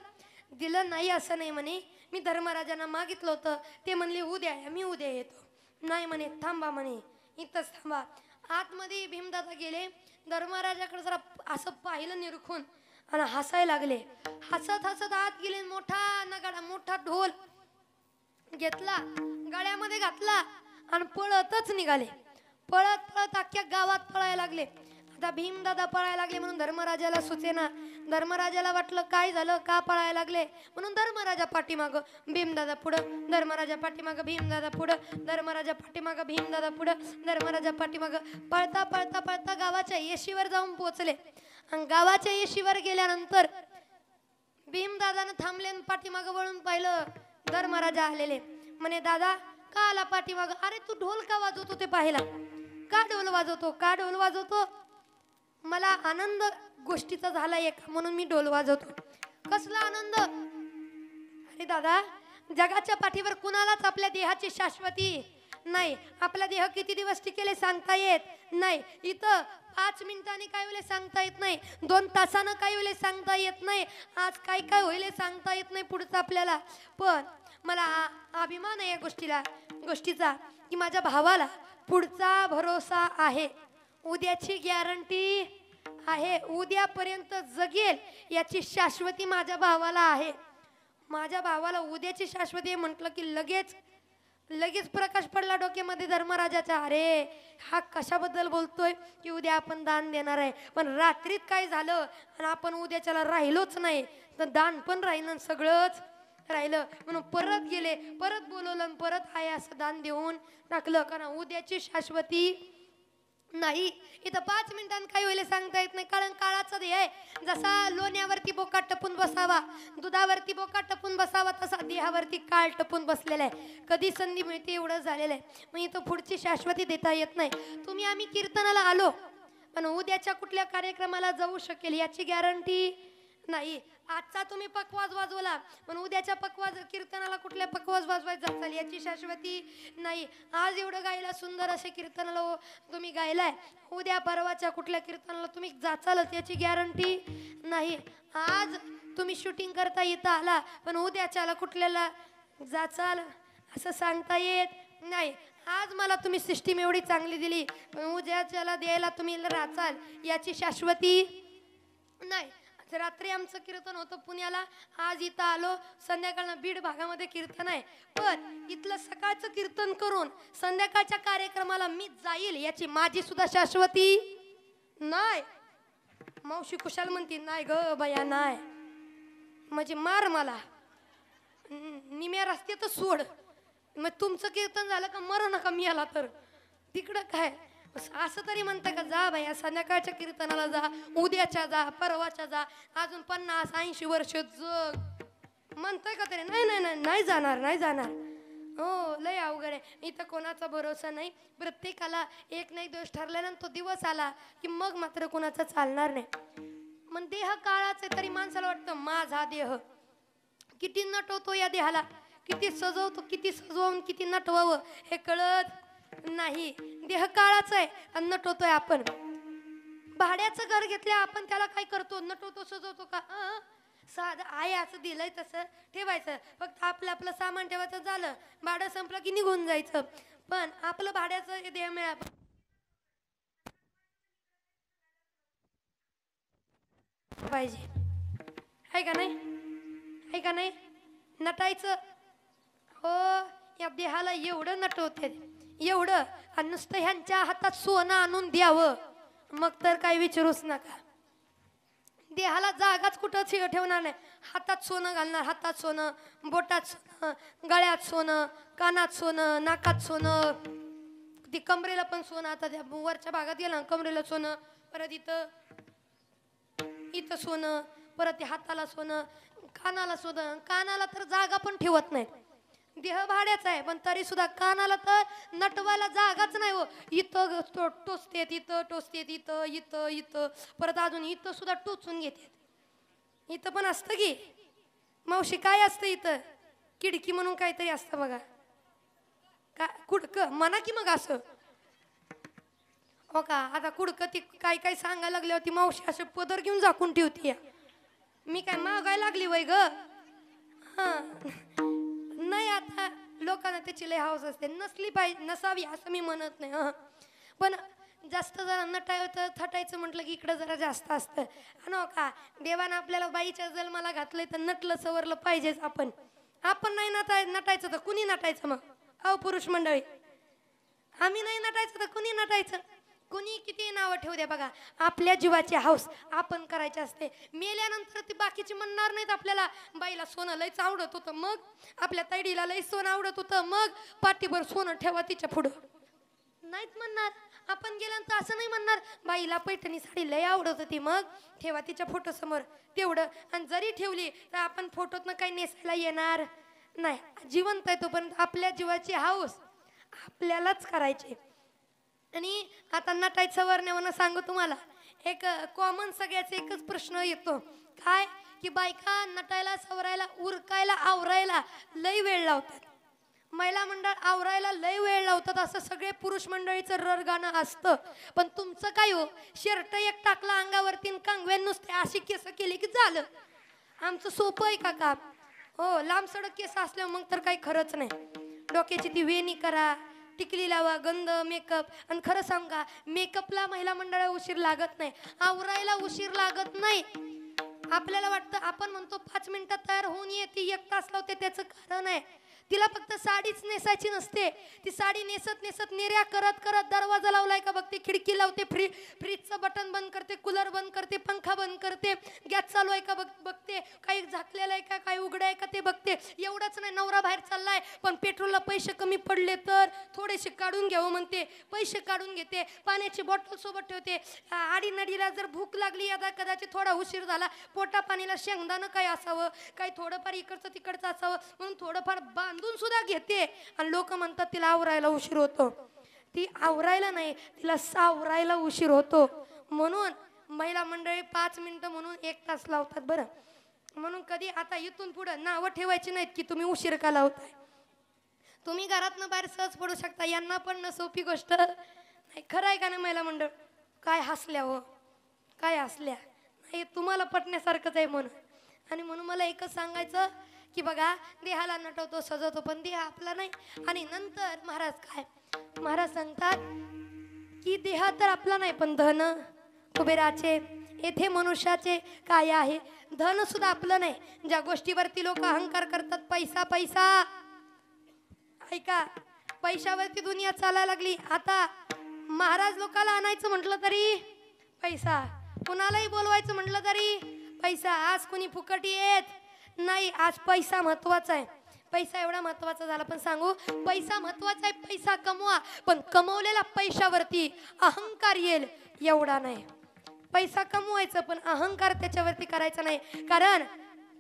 दिलं नाही असं नाही म्हणे मी धर्मराजांना मागितलं होतं ते म्हणले उद्या मी उद्या येतो नाही म्हणे थांबा म्हणे इथंच थांबा आतमध्ये भीमदादा गेले धर्मराजाकडे जरा असं पाहिलं निरखून आणि हसायला लागले हसत हसत आत गेले मोठा नगाडा मोठा ढोल घेतला गळ्यामध्ये घातला आणि पळतच निघाले पळत पळत अख्ख्या गावात पळायला लागले आता भीमदादा पळायला लागले म्हणून धर्मराजाला सुचेना धर्मराजाला वाटलं काय झालं का पळायला लागले म्हणून धर्मराजा पाठीमागं भीमदादा पुढं धर्मराजा पाठीमागं भीमदादा पुढं धर्मराजा पाठीमागं भीमदादा पुढं धर्मराजा पाठीमागं पळता पळता पळता गावाच्या येशीवर जाऊन पोहोचले आणि गावाच्या येशीवर गेल्यानंतर भीमदादानं थांबले आणि पाठीमागं वळून पाहिलं. धर्मराजा आलेले. म्हणे दादा का आला पाठीमागं? अरे तू ढोल का वाजवतो ते पाहिला. का ढोल वाजवतो? का ढोल वाजवतो? मला आनंद गोष्टीचा झाला एक म्हणून मी ढोल वाजवतो. कसला आनंद? अरे दादा जगाच्या पाठीवर कुणालाच आपल्या देहाची शाश्वती नाही. आपला देह किती दिवस टिकेले सांगता येत नाही. इथं 5 मिनिटांनी काय होईल सांगता येत नाही. 2 तासानं काय होईल सांगता येत नाही. आज काय काय होईल सांगता येत नाही पुढचं आपल्याला. पण मला अभिमान आहे या गोष्टीचा की माझ्या भावाला पुढचा भरोसा आहे. उद्याची गॅरंटी आहे. उद्यापर्यंत जगेल याची शाश्वती माझ्या भावाला आहे. माझ्या भावाला उद्याची शाश्वती म्हटलं की लगेच प्रकाश पडला डोक्यामध्ये धर्मराजाचा. अरे हा कशाबद्दल बोलतोय की उद्या आपण दान देणार आहे. पण रात्रीत काय झालं आणि आपण उद्याच्याला राहिलोच नाही तर दान पण राहिलं आणि सगळंच राहिलं. म्हणून परत गेले. परत बोलवलं आणि परत आहे असं दान देऊन टाकलं. कारण उद्याची शाश्वती नाही. इथं 5 मिनिटांनी काय होईल सांगता येत नाही. कारण काळाचा ध्येय आहे. जसा लोण्यावरती बोका टपून बसावा, दुधावरती बोका टपून बसावा, तसा देहावरती काळ टपून बसलेला आहे. कधी संधी मिळते एवढं झालेलं आहे. मग इथं पुढची शाश्वती देता येत नाही. आम्ही कीर्तनाला आलो पण उद्याच्या कुठल्या कार्यक्रमाला जाऊ शकेल याची गॅरंटी नाही. आजचा तुम्ही पकवाज वाजवला पण उद्याच्या पकवाज कीर्तनाला कुठल्या पकवाज वाजवायचा जाचाल याची शाश्वती नाही. आज एवढं गायला सुंदर असे कीर्तनाला तुम्ही गायलाय, उद्या परवाच्या कुठल्या कीर्तनाला तुम्ही जाचालच याची गॅरंटी नाही. आज तुम्ही शूटिंग करता इथं आला पण उद्याच्याला कुठल्याला जाचाल असं सांगता येत नाही. आज मला तुम्ही सिस्टीम एवढी चांगली दिली पण उद्याच्याला द्यायला तुम्ही राचाल याची शाश्वती नाही. रात्री आमचं कीर्तन होतं पुण्याला. आज इथं आलो. संध्याकाळनं बीड भागामध्ये कीर्तन आहे. पण इथलं सकाळचं कीर्तन करून संध्याकाळच्या कार्यक्रमाला मी जाईल याची माझी सुद्धा शाश्वती नाही. मावशी कुशाल म्हणते नाही ग बया नाही म्हणजे मार मला निम्या रस्त्यातच सोड. मग तुमचं कीर्तन झालं का मर नका मी आला तर तिकडं काय असं तरी म्हणतं का जा भैया संध्याकाळच्या कीर्तनाला जा, उद्याच्या जा, परवाच्या जा, अजून 50-80 वर्ष जग म्हणतंय का तरी? नाही जाणार. हो लय अवघड आहे. इथं कोणाचा भरोसा नाही. प्रत्येकाला एक नाही दोष ठरल्यानंतर तो दिवस आला की मग मात्र कोणाचा चालणार नाही. मग देह काळाच आहे तरी माणसाला वाटतं माझा देह किती नटवतो या देहाला, किती सजवतो, किती सजवून किती नटवावं हे कळत नाही. देह काळाचा आहे आणि नटवतोय आपण. भाड्याचं घर घेतलं आपण त्याला काय करतो? नटवतो, सजवतो का? साधं आहे असं दिलंय तसं ठेवायचं. फक्त आपलं सामान ठेवायचं झालं. भाडं संपलं की निघून जायचं. पण आपलं भाड्याचं देह मिळा पाहिजे. आहे का नाही? नटायचं. हो या देहाला एवढं नटवते एवढं आणि नुसतं ह्यांच्या हातात सोनं आणून द्यावं मग तर काय विचारूच नका. देहाला जागाच कुठं ठेवणार नाही. हातात सोनं घालणार, हातात सोनं, बोटात सोनं, गळ्यात सोनं, कानात सोनं, नाकात सोनं, ती कमरेला पण सोनं. आता त्या वरच्या भागात गेला कमरेला सोनं, परत इथं सोनं, परत ते हाताला सोनं, कानाला सोनं. कानाला तर जागा पण ठेवत नाहीत. देह भाड्याचा आहे पण तरी सुद्धा कानाला तर नटवायला जागाच नाही. हो इथं टोचतेत, इथं टोचतेत, इथं परत अजून इथं सुद्धा टोचून घेतात. इथं पण असतं की मावशी काय असतं इथं? खिडकी म्हणून काहीतरी असतं बघा. का कुडक म्हणा की मग असं हो का? आता कुडक ती काय सांगायला लागली होती मावशी असं पदर घेऊन झाकून ठेवती. मी काय मागायला लागली वय ग? हा नाही आता लोकांना त्याची लय हाऊस असते. नसली पाहिजे, नसावी असं मी म्हणत नाही. पण जास्त जरा नटायचं थटायचं म्हटलं की इकडं जरा जास्त असतं. हो का? देवानं आपल्याला बाईच्या जन्माला घातलंय तर नटलं सवरलं पाहिजेच. आपण नाही नटायचं तर कुणी नटायचं? मग अहो पुरुष मंडळी आम्ही नाही नटायचं तर कुणी नटायचं? कुणी किती नावं ठेवू द्या बघा, आपल्या जीवाची हौस आपण करायची असते. मेल्यानंतर ती बाकीची म्हणणार नाहीत आपल्याला बाईला सोनं लयच आवडत होतं, मग आपल्या तैडीला लय सोनं आवडत होतं, मग पाठीभर सोनं ठेवा तिच्या पुढं. नाहीच म्हणणार. आपण गेल्यानंतर असं नाही म्हणणार बाईला पैठणी साडी लय आवडत होती मग ठेवा तिच्या फोटो समोर तेवढं. आणि जरी ठेवली तर आपण फोटोतनं काही नेसायला येणार नाही. जिवंत आहे तोपर्यंत आपल्या जीवाची हौस आपल्यालाच करायची. आणि आता नटायचं वर्णवणं सांगू तुम्हाला. एक कॉमन सगळ्याचा एकच प्रश्न येतो काय की बायका नटायला सवरायला उरकायला आवरायला लय वेळ लावतात. महिला मंडळ आवरायला लय वेळ लावतात असं सगळे पुरुष मंडळीचं ररगाणं असतं. पण तुमचं काय हो शर्ट एक टाकला अंगावरती कांगव्यान नुसते अशी केस केली की झालं. आमचं सोपं आहे का काम? हो लांब सडक केस असल्यावर मग तर काही खरंच नाही. डोक्याची ती वेणी करा टिकली लावा गंध मेकअप. आणि खरं सांगा मेकअपला महिला मंडळाला उशीर लागत नाही आवरायला उशीर लागत नाही. आपल्याला वाटतं आपण म्हणतो 5 मिनिटात तयार होऊन ये ती 1 तास लावते त्याचं कारण आहे तिला फक्त साडीच नेसायची नसते. ती साडी नेसत नेसत निर्या करत करत दरवाजा लावलाय का बघते खिडकी लावते फ्रीजचं बटन बंद करते कूलर बंद करते पंखा बंद करते गॅस चालू आहे का बघते काही झाकलेलं आहे का काही उघडं आहे का ते बघते. एवढंच नाही नवरा बाहेर चाललाय पण पेट्रोलला पैसे कमी पडले तर थोडेसे काढून घ्यावं म्हणते पैसे काढून घेते. पाण्याची बॉटल सोबत ठेवते. आडीनडीला जर भूक लागली आता कदाचित थोडा उशीर झाला पोटा पाणीला शेंगदाणं काय असावं काही थोडंफार इकडचं तिकडचं असावं म्हणून थोडंफार बांधून सुद्धा घेते. आणि लोक म्हणतात तिला आवरायला उशीर होतो. ती आवरायला नाही तिला सावरायला उशीर होतो. म्हणून महिला मंडळी 5 मिनिटं म्हणून 1 तास लावतात बरं. म्हणून कधी आता इथून पुढं नावं ठेवायची नाहीत की तुम्ही उशीर का लावताय. तुम्ही घरातनं बाहेर सहज पडू शकता यांना पण न सोपी गोष्ट नाही. खरं आहे का नाही महिला मंडळ? काय हसल्या हो काय हसल्या नाही तुम्हाला पटण्यासारखंच आहे म्हणून. आणि म्हणून मला एकच सांगायचं की बघा देहाला नटवतो सजवतो पण देह आपला नाही. आणि नंतर महाराज सांगतात की देह तर आपला नाही पण धन कुबेराचे येथे मनुष्याचे काय आहे. धन सुद्धा आपलं नाही. ज्या गोष्टीवरती लोक अहंकार करतात पैसा पैसा ऐका पैशावरती दुनिया चालायला लागली. आता महाराज लोकाला आणायचं म्हटलं तरी पैसा कुणालाही बोलवायचं म्हटलं तरी पैसा. आज कोणी फुकट येत नाही. आज पैसा महत्वाचा आहे. पैसा एवढा महत्वाचा झाला. पण सांगू पैसा महत्वाचा आहे पैसा कमवा पण कमवलेल्या पैशावरती अहंकार येईल एवढा नाही. पैसा कमवायचं पण अहंकार त्याच्यावरती करायचा नाही. कारण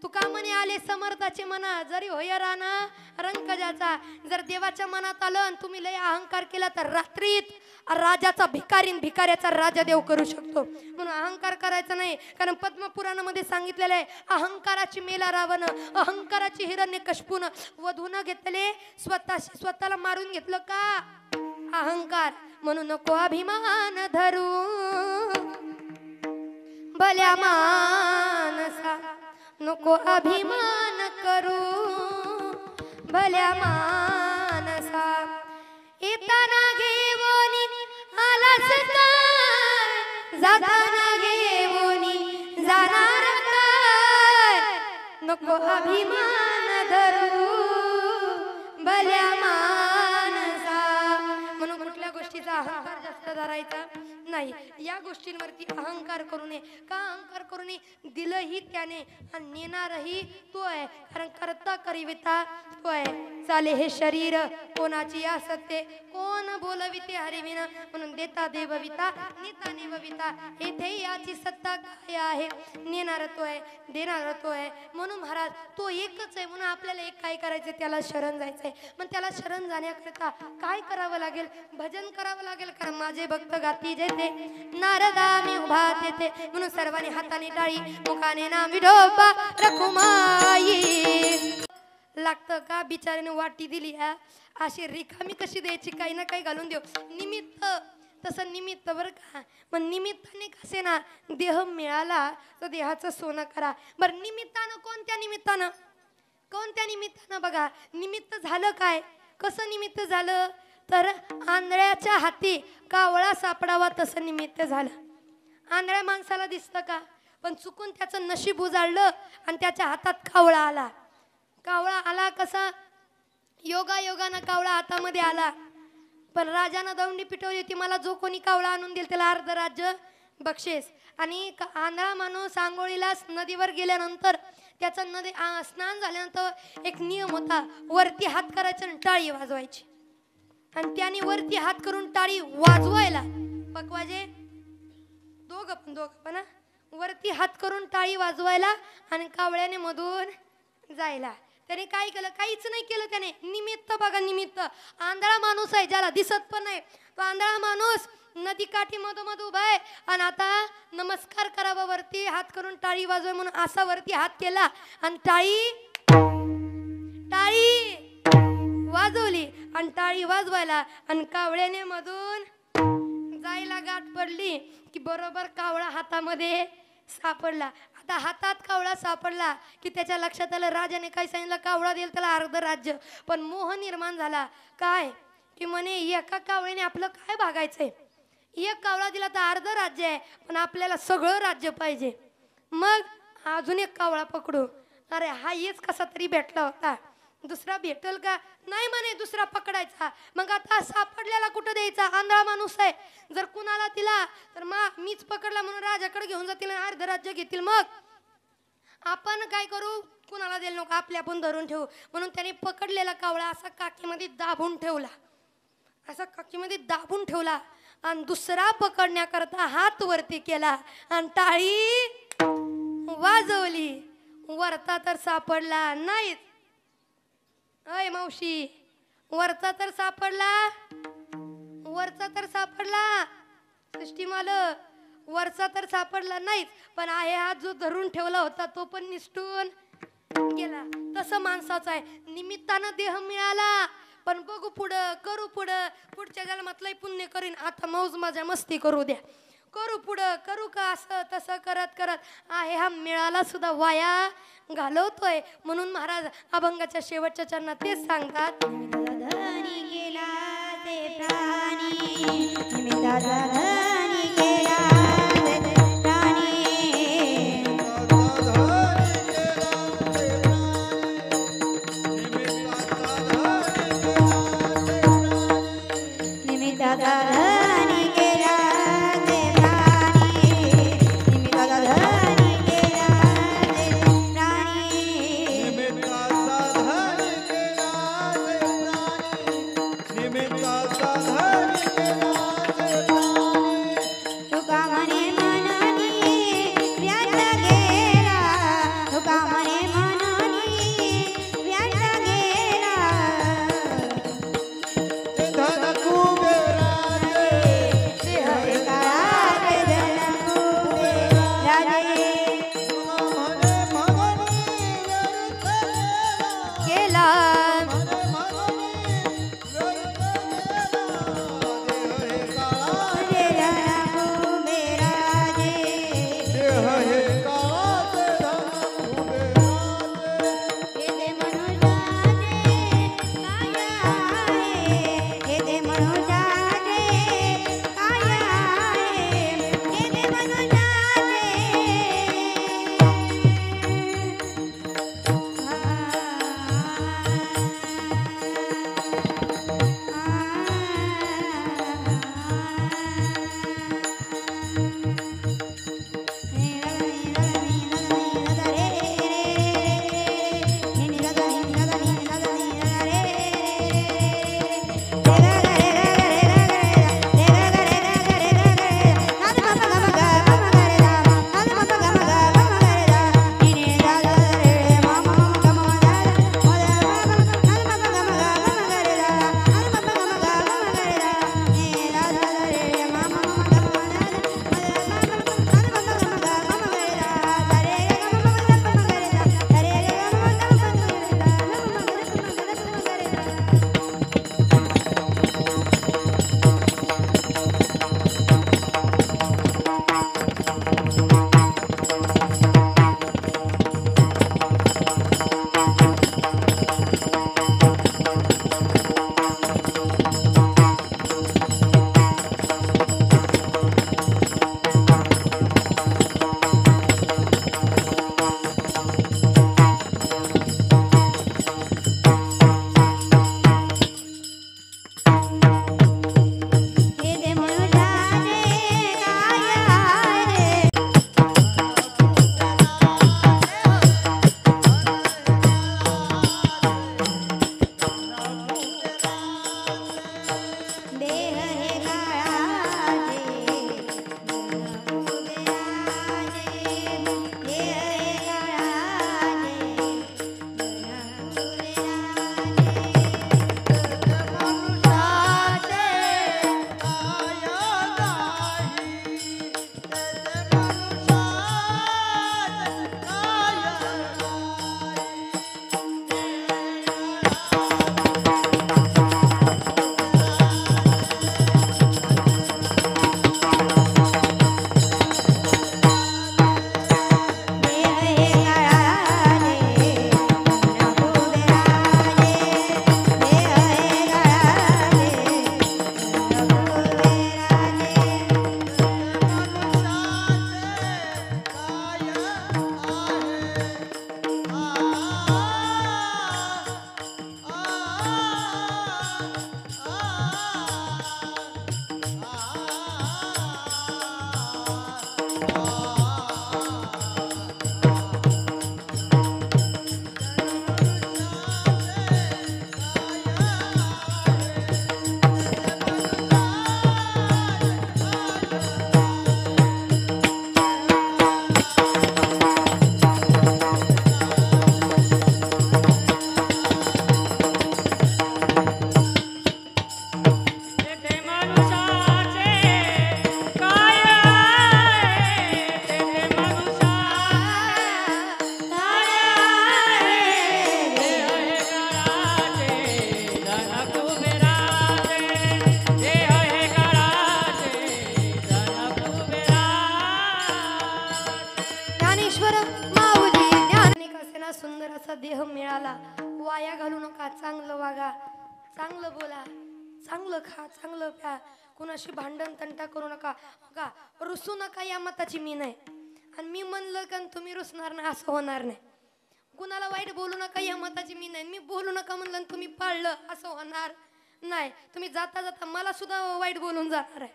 तुका म्हणे आले समर्थाचे मना जरी होय राणा रंकजाचा. जर देवाच्या मनात आलं आणि तुम्ही लय अहंकार केला तर रात्रीत राजाचा भिकाऱ्याचा राजा देव करू शकतो. म्हणून अहंकार करायचा नाही. कारण पद्मपुराणामध्ये सांगितलेलं आहे अहंकाराची मेला रावण अहंकाराची हिरण्यकश्यपून वधून घेतले स्वतःला मारून घेतलं का अहंकार. म्हणून नको अभिमान धरू भल्या मानसा नको अभिमान करू भल्या मानसा. येताना घेवोनी आलास काय जाताना घेवोनी जाणार काय. नको अभिमान धरू भल्या मानसा. म्हणून कुठल्या गोष्टीचा अहंकार जास्त धरायचा नाही. या गोष्टींवरती अहंकार करू नये. का अहंकार करू नये? दिलंही त्याने आणि नेणारही तो आहे. कारण करता करिविता तो आहे. चाले हे शरीर कोणाची या सत्य कोण बोलविते हरिविना. म्हणून देता देवविता नेता नेवविता. येथे याची सत्ता काय आहे? नेणार तो आहे देणार तो आहे. म्हणून महाराज तो एकच आहे. म्हणून आपल्याला एक काय करायचं त्याला शरण जायचंय. मग त्याला शरण जाण्याकरता काय करावं लागेल? भजन करावं लागेल. कारण माझे भक्त गाती जेते नारदा मी उभा तेथे. म्हणून सर्वांनी हाताने टाळी मुखाने नाम विठोबा रखुमाई. लागतं का बिचाऱ्याने वाटी दिली अशी रिकामी कशी द्यायची काही ना काही घालून देऊ. निमित्त तसं निमित्त बरं का. मग निमित्ताने कसे ना देह मिळाला तर देहाचं सोनं करा. बरं निमित्तानं कोणत्या निमित्तानं बघा. निमित्त झालं काय? कसं निमित्त झालं तर आंधळ्याच्या हाती कावळा सापडावा तसं निमित्त झालं. आंधळ्या माणसाला दिसतं का? पण चुकून त्याचं नशीब उजाडलं आणि त्याच्या हातात कावळा आला. कावळा आला कसा? योगायोगानं कावळा हातामध्ये आला. पण राजानं दौंडी पिटवली होती मला जो कोणी कावळा आणून देईल त्याला अर्ध राज्य बक्षीस. आणि आंधळा माणूस आंघोळीला नदीवर गेल्यानंतर त्याचं स्नान झाल्यानंतर एक नियम होता वरती हात करायचा आणि टाळी वाजवायची. आणि त्याने वरती हात करून टाळी वाजवायला पकवाजे दोघं पण हा. वरती हात करून टाळी वाजवायला आणि कावळ्याने मधून जायला. त्याने काय केलं? काहीच नाही केलं त्याने. निमित्त बघा, निमित्त. आंधळा माणूस आहे ज्याला दिसत पण नाही, तो आंधळा माणूस नदी काठी मधोमध उभा आहे आणि आता नमस्कार करावा, वरती हात करून टाळी वाजवाय म्हणून असा वरती हात केला आणि टाळी वाजवली आणि टाळी वाजवायला आणि कावळ्याने मधून जायला गाठ पडली की बरोबर कावळा हातामध्ये सापडला. आता हातात कावळा सापडला की त्याच्या लक्षात आलं राजाने काय सांगितलं, कावळा देईल त्याला अर्ध राज्य. पण मोह निर्माण झाला काय की म्हणे एका कावळ्याने आपलं काय भागायचंय, एक कावळा दिला तर अर्ध राज्य आहे पण आपल्याला सगळं राज्य पाहिजे. मग अजून एक कावळा पकडू. अरे हा हेच कसा तरी भेटला होता, दुसरा भेटल का नाही म्हणे, दुसरा पकडायचा. मग आता सापडल्याला कुठं द्यायचा? आंधळा माणूस आहे, जर कुणाला दिला तर मग मीच पकडला म्हणून राजाकडे घेऊन जातील आणि अर्ध राज्य घेतील. मग आपण काय करू? कुणाला द्यायला नको, आपल्या आपण धरून ठेवू. म्हणून त्याने पकडलेला कावळा असा काकीमध्ये दाबून ठेवला, असा काकीमध्ये दाबून ठेवला आणि दुसरा पकडण्याकरता हात वरती केला आणि टाळी वाजवली. वरता तर सापडला नाहीच. अय मावशी, वरचा तर सापडला, वरचा तर सापडला सृष्टी मालक, वरचा तर सापडला नाहीच. पण आहे हा जो धरून ठेवला होता तो पण निसटून गेला. तसं माणसाचं आहे, निमित्तानं देह मिळाला पण बघू पुढं, करू पुढं, पुढच्या जन्मातलंही पुण्य करीन, आता मौज मजा मस्ती करू द्या, करू पुढं, करू का असं तसं करत करत आहे हा मिळाला सुद्धा वाया घालवतोय. म्हणून महाराज अभंगाच्या शेवटच्या चरणात तेच सांगतात, धनी गेला ते प्राणी, निमित्ताचा धनी गेला ते प्राणी, निमित्ताचा धनी गेला ते प्राणी, निमित्ताचा धनी गेला ते प्राणी, तुका म्हणे मननी व्यर्थ गेला, तुका म्हणे मननी व्यर्थ गेला, देह एकाचे धन कुबे राजे, गेला धन कुबे राजे, येते मनुजाचे काय आहे, येते मनुजाचे काय आहे, येते मनुजाचे वाया घालू नका, चांगलं वागा, चांगलं बोला, चांगलं खा, चांगलं प्या, कुणाशी भांडण तंटा करू नका. का रुसू नका या मताची मी नाही. आणि मी म्हणलं का तुम्ही रुसणार नाही असं होणार नाही. कुणाला वाईट बोलू नका या मताची मी नाही. मी बोलू नका म्हणलं तुम्ही पाळलं असं होणार नाही. तुम्ही जाता जाता मला सुद्धा वाईट बोलून जाणार आहे.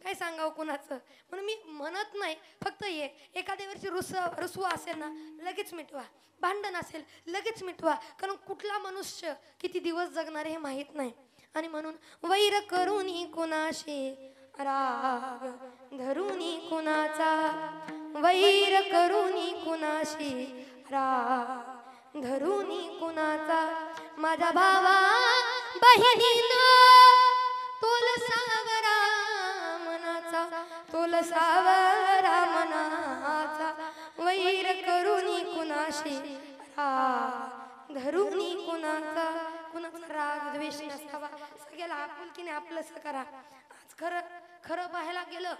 काय सांगावं कुणाचं. म्हणून मी म्हणत नाही. फक्त एखाद्या वर्षी रुसवा असेल ना लगेच मिटवा, भांडण असेल लगेच मिटवा. कारण कुठला मनुष्य किती दिवस जगणार हे माहीत नाही. आणि म्हणून वैर करूनी कुणाशी राग धरूनी कुणाचा, वैर करूनी कुणाशी राग धरूनी कुणाचा. माझा भावा बहिणीनो तोल सावरा मनाचा, तोल सावरा मनाचा. वैर करूनी कुणाशी राग धरूनी कुणाचा. कुणाचा राग द्वेष नसावा. सगळ्याला आपुलकीने आपलंसं करा. आज खरं पाहायला गेलं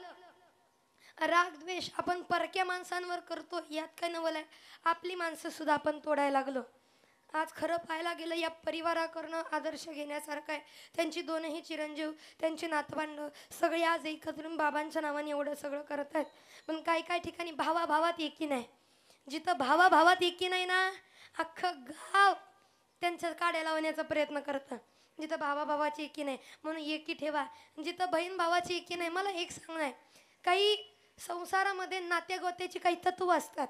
राग द्वेष आपण परक्या माणसांवर करतो यात काय नवल आहे. आपली माणसं सुद्धा आपण तोडायला लागलो. आज खरं पाहायला गेलं या परिवाराकडनं आदर्श घेण्यासारखं आहे. त्यांची दोनही चिरंजीव, त्यांची नातवंड सगळे आज एकत्र बाबांच्या नावाने एवढं सगळं करत आहेत. पण काही ठिकाणी भावाभावात एकी नाही. जिथं भावाभावात एकी नाही ना अख्खं गाव त्यांच्या काड्या लावण्याचा प्रयत्न करतं. जिथं भावाभावाची एकी नाही म्हणून एकी ठेवा. जिथं बहीण भावाची एकी नाही. मला एक सांगणं आहे, काही संसारामध्ये नात्यागोत्याची काही तत्व असतात.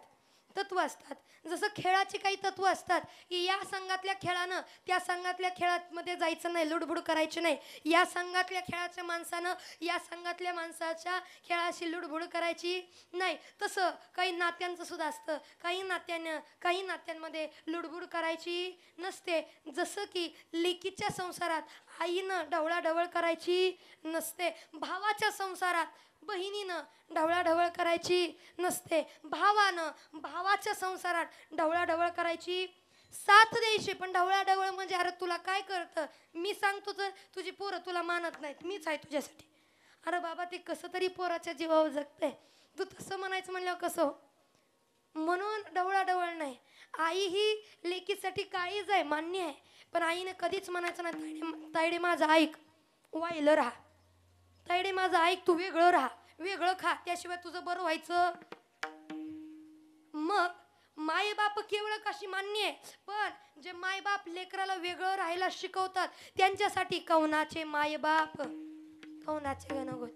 जसं खेळाची काही तत्व असतात की या संघातल्या खेळानं त्या संघातल्या खेळामध्ये जायचं नाही, लुडबुड करायची नाही. या संघातल्या खेळाच्या माणसानं या संघातल्या माणसाच्या खेळाशी लुडबुड करायची नाही. तसं काही नात्यांचं सुद्धा असतं. काही नात्यांमध्ये लुडबुड करायची नसते. जसं की लेकीच्या संसारात आईनं ढवळाढवळ करायची नसते. भावाच्या संसारात बहिणीनं ढवळाढवळ करायची नसते. भावानं भावाच्या संसारात ढवळाढवळ करायची, साथ द्यायची. पण ढवळाढवळ म्हणजे अरे तुला काय करतं, मी सांगतो तर तुझी पोरं तुला मानत नाहीत, मीच आहे तुझ्यासाठी. अरे बाबा ते कसं तरी पोराच्या जीवावर जगतंय, तू तसं म्हणायचं म्हणल्यावर कसं हो. म्हणून ढवळाढवळ नाही. आई ही लेकीसाठी काळीच आहे, मान्य आहे. पण आईने कधीच म्हणायचं नाही तायडे माझं ऐक, वाहिलं राहा, तायडे माझं ऐक, तू वेगळं राहा, वेगळं खा, त्याशिवाय तुझं बरं व्हायचं. मग मायबाप केवळ कशी मान्य आहे. पण जे मायबाप लेकराला वेगळं राहायला शिकवतात त्यांच्यासाठी कवनाचे मायबाप कवनाचे गणगोत.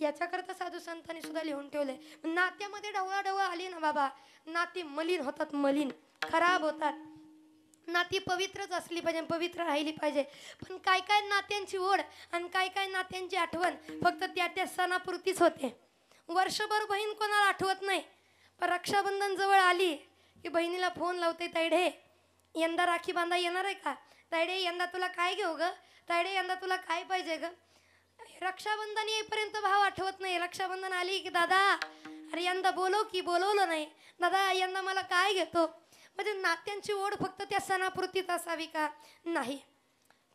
याच्याकरता साधू संतांनी सुद्धा लिहून ठेवले. नात्यामध्ये ढवळाढवळ आली ना बाबा, नाती मलिन होतात, मलिन खराब होतात. नाती पवित्रच असली पाहिजे, पवित्र राहिली पाहिजे. पण काय नात्यांची ओढ आणि काय नात्यांची आठवण फक्त त्या सणापुरतीच होते. वर्षभर बहीण कोणाला आठवत नाही. पण रक्षाबंधन जवळ आली की बहिणीला फोन लावते, तायडे यंदा राखी बांधा येणार आहे का, तायडे यंदा तुला काय घेऊ ग, तायडे यंदा तुला काय पाहिजे ग. रक्षाबंधन येईपर्यंत भाव आठवत नाही. रक्षाबंधन आली की दादा अरे यंदा बोलव की, बोलवलं नाही, दादा यंदा मला काय घेतो. म्हणजे नात्यांची ओढ फक्त त्या सणापुरतीच असावी का, नाही.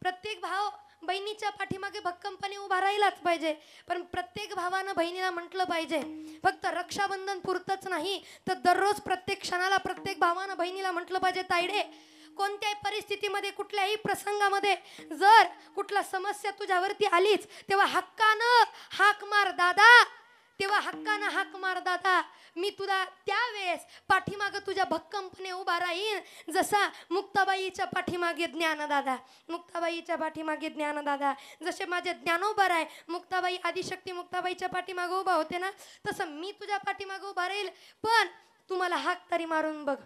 प्रत्येक भाव बहिणीच्या पाठीमागे भक्कमपणे उभा राहिलाच पाहिजे. पण प्रत्येक भावानं बहिणीला म्हटलं पाहिजे, फक्त रक्षाबंधन पुरतच नाही तर दररोज प्रत्येक क्षणाला प्रत्येक भावानं बहिणीला म्हटलं पाहिजे, तायडे कोणत्याही परिस्थितीमध्ये कुठल्याही प्रसंगामध्ये जर कुठला समस्या तुझ्यावरती आलीच तेव्हा हक्कानं हाक मार दादा, तेव्हा हक्कानं हाक मार दादा, मी तुला त्यावेळेस पाठीमागं तुझ्या भक्कमपणे उभा राहीन. जसा मुक्ताबाईच्या पाठीमागे ज्ञानदादा, मुक्ताबाईच्या पाठीमागे ज्ञानदादा, जसे माझे ज्ञानोबा आहे मुक्ताबाई आदिशक्ती मुक्ताबाईच्या पाठीमागे उभा होते ना, तसं मी तुझ्या पाठीमागे उभा राहील. पण तुम्हाला हाक तरी मारून बघ.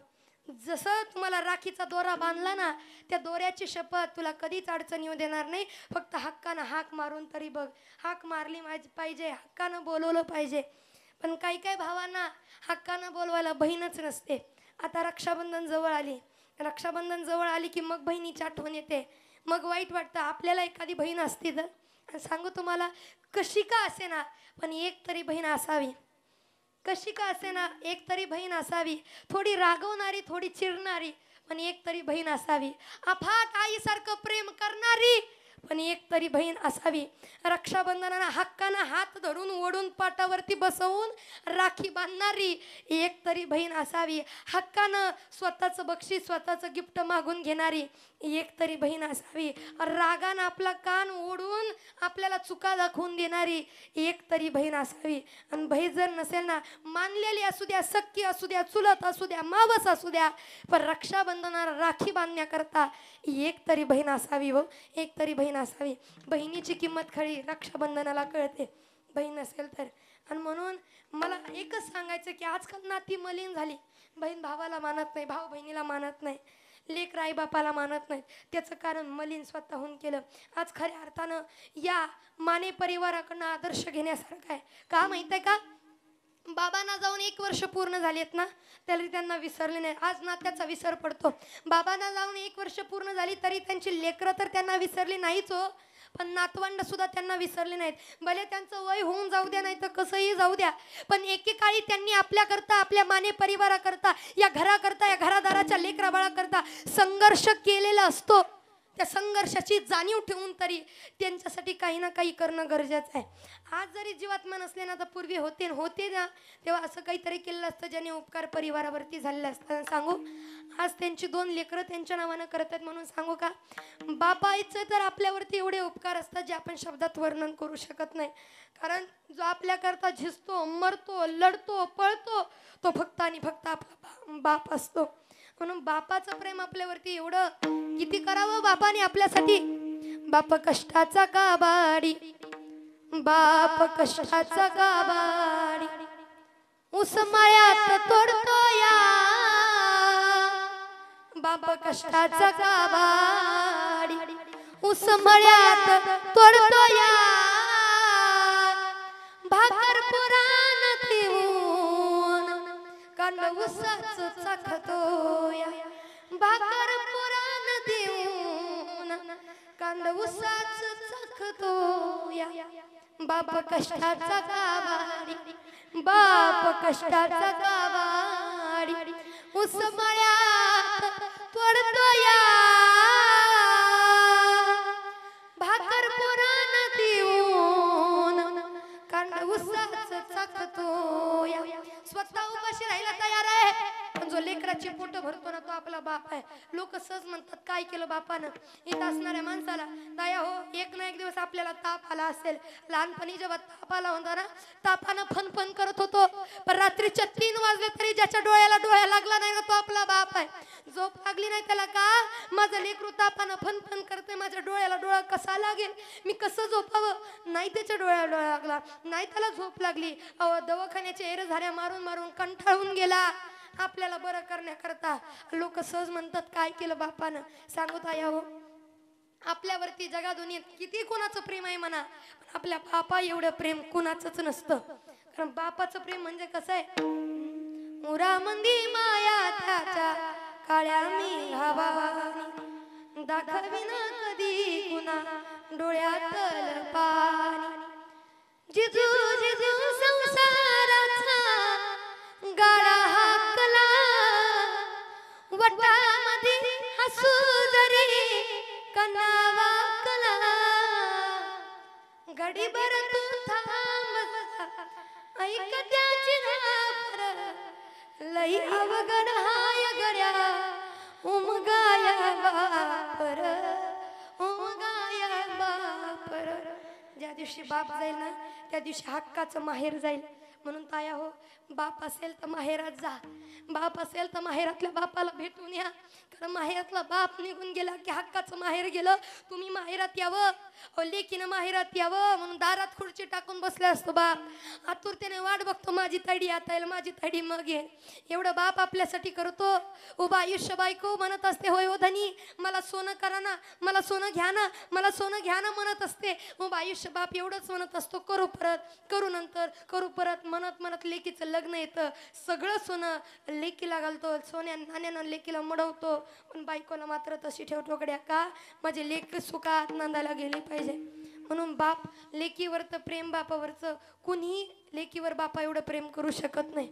जसं तुम्हाला राखीचा दोरा बांधला ना, त्या दोऱ्याची शपथ तुला कधीच अडचण येऊ देणार नाही. फक्त हक्कानं हाक मारून तरी बघ. हाक मारली पाहिजे, हक्कानं बोलवलं पाहिजे. पण काही भावांना हक्कानं बोलवायला बहीणच नसते. आता रक्षाबंधन जवळ आली की मग बहिणीची आठवण येते. मग वाईट वाटतं. आपल्याला एखादी बहीण असती तर सांगू तुम्हाला, कशी का असे ना पण एक तरी बहीण असावी. कशी का असे ना एक तरी बहीण असावी. थोडी रागवणारी, थोडी चिरणारी, पण एक तरी बहीण असावी. अफाट आईसारखं प्रेम करणारी, पण एक तरी बहीण असावी. रक्षाबंधनाला हक्कानं हात धरून ओढून पाटावरती बसवून राखी बांधणारी एक तरी बहीण असावी. हक्कानं स्वतःचं बक्षीस स्वतःचं गिफ्ट मागून घेणारी एक तरी बहीण असावी. रागानं आपला कान ओढून आपल्याला चुका दाखवून देणारी एक तरी बहीण असावी. आणि बहीण जर नसेल ना, मानलेली असू द्या, सख्खी असू द्या, चुलत असू द्या, मावस असू द्या, पण रक्षाबंधनाला राखी बांधण्याकरता एक तरी बहीण असावी. व एक तरी बहीण असावी. बहिणीची किंमत खरी रक्षाबंधनाला कळते, बहीण नसेल तर. आणि म्हणून मला एकच सांगायचं की आजकाल नाती मलिन झाली. बहीण भावाला मानत नाही, भाऊ बहिणीला मानत नाही, लेक आई बापाला मानत नाही. त्याचं कारण मलिन स्वतःहून केलं. आज खऱ्या अर्थानं या माने परिवाराकडनं आदर्श घेण्यासारखं आहे. का माहित आहे का? बाबांना जाऊन 1 वर्ष पूर्ण झालेत ना, तरी त्यांना विसरले नाही. आज नात्याचा विसर पडतो. बाबांना जाऊन 1 वर्ष पूर्ण झाली तरी त्यांची लेकरं तर त्यांना विसरली नाहीच हो, पण नातवंड सुद्धा त्यांना विसरले नाहीत. भले त्यांचं वय होऊन जाऊ द्या, नाही तर कसंही जाऊ द्या, पण एकेकाळी त्यांनी आपल्याकरता, आपल्या माने परिवाराकरता, या घराकरता, या घरादाराच्या लेकरा बाळाकरता संघर्ष केलेला असतो. त्या संघर्षाची जाणीव ठेवून तरी त्यांच्यासाठी काही ना काही करणं गरजेचं आहे. आज जरी जीवात्मा नसले ना, तर पूर्वी होते ना, तेव्हा असं काहीतरी केलेलं असतं ज्याने उपकार परिवारावरती झालेलं असतं. सांगू, आज त्यांची 2 लेकरं त्यांच्या नावानं करत आहेत. म्हणून सांगू का, बापाचं तर आपल्यावरती एवढे उपकार असतात जे आपण शब्दात वर्णन करू शकत नाही. कारण जो आपल्याकरता झिजतो, मरतो, लढतो, पळतो, तो फक्त आणि फक्त आपला बाप असतो. म्हणून बापाचं प्रेम आपल्यावरती एवढं किती करावं बापाने आपल्यासाठी. बाप कष्टाचा काबाडी, बाप कष्टाचा काबाडी, ऊस मळ्यात तोडतो या, बाप कष्टाचा काबाडी, ऊस मळ्यात तोडतो या, भाकर पुराण देऊन कांड ऊसाच चाखतो या, भाकर पुराण देऊन कांड ऊसाच चाखतो या, बाप कष्टाचा काबाडी, बाप कष्टाचा काबाडी, ऊस मळ्यात तोडतो या, भाकर पुराण देऊन कांड ऊसाच चाखतो या. स्वतः उपाशी राहायला तयार आहे, पण जो लेकराची पोट भरतो ना, तो आपला बाप आहे. लोक सहज म्हणतात काय केलं बापानं. इथं असणाऱ्या माणसाला दया हो, एक ना एक दिवस आपल्याला ताप आला असेल. लहानपणी जेव्हा ताप आला होता ना, तापानं फनफन करत होतो, पण रात्रीच्या 3 वाजले तरी ज्याच्या डोळ्याला डोळ्या लागला नाही ना, तो आपला बाप आहे. झोप लागली नाही त्याला, का माझं लेकरू तापानं फनफन करते, माझ्या डोळ्याला डोळा कसा लागेल, मी कसं झोपावं. नाही त्याच्या डोळ्याला डोळा लागला, नाही त्याला झोप लागली. दवाखान्याचे एरझाऱ्या मारून मारून कंटाळून गेला. आपल्याला बरं करण्याकरता लोक सहज म्हणतात काय केलं बापानं. सांगत आहे हो, आपल्यावरती जगा दुनियेत किती कोणाचं प्रेम आहे म्हणा, पण आपल्या बापा एवढं प्रेम कुणाचंच नसतं. कारण बापाचं प्रेम म्हणजे कसं आहे, मुरामंदी माया त्याच्या काळ्या मी हवा दाखविन कधी कुणा डोळ्यातल पाणी, जिजू जिजू संसाराचा गाडा हाकला, वटामध्ये हसू जरी कनावा कला, घडीभर तू थांब ऐक त्याची घाबर, लई अवघड हाय गड्या उमगाया बापर, उमगाया बापर. ज्या दिवशी बाप जाईल ना, त्या दिवशी हक्काचं माहेर जाईल. म्हणून ताया हो, बाप असेल तर माहेरात जा, बाप असेल तर माहेरातल्या बापाला भेटून या. कारण माहेरातला बाप निघून गेला की हक्काचं माहेर गेलं. तुम्ही माहेरात यावं, लेकीनं माहेरात यावं म्हणून दारात खुर्ची टाकून बसले असतो बाप. आतुरतेने वाट बघतो, माझी ताडी आता येईल, माझी ताडी मग येईल. एवढं बाप आपल्यासाठी करतो. उभा आयुष्य बायको म्हणत असते, होय हो धनी मला सोनं करा ना, मला सोनं घ्या ना, मला सोनं घ्या ना म्हणत असते. उभा आयुष्य बाप एवढंच म्हणत असतो, करू परत, करू नंतर, करू परत म्हणत म्हणत लेकीचं लग्न येतं. सगळं सोनं लेकीला घालतो, सोन्या नाण्यानं लेकीला मडवतो, पण बायकोला मात्र तशी ठेवतो गड्या, का माझे लेक सुखात नांदायला गेली पाहिजे. म्हणून बाप लेकीवर तर प्रेम, बापावरचं कुणीही लेकीवर बापा एवढं प्रेम करू शकत नाही.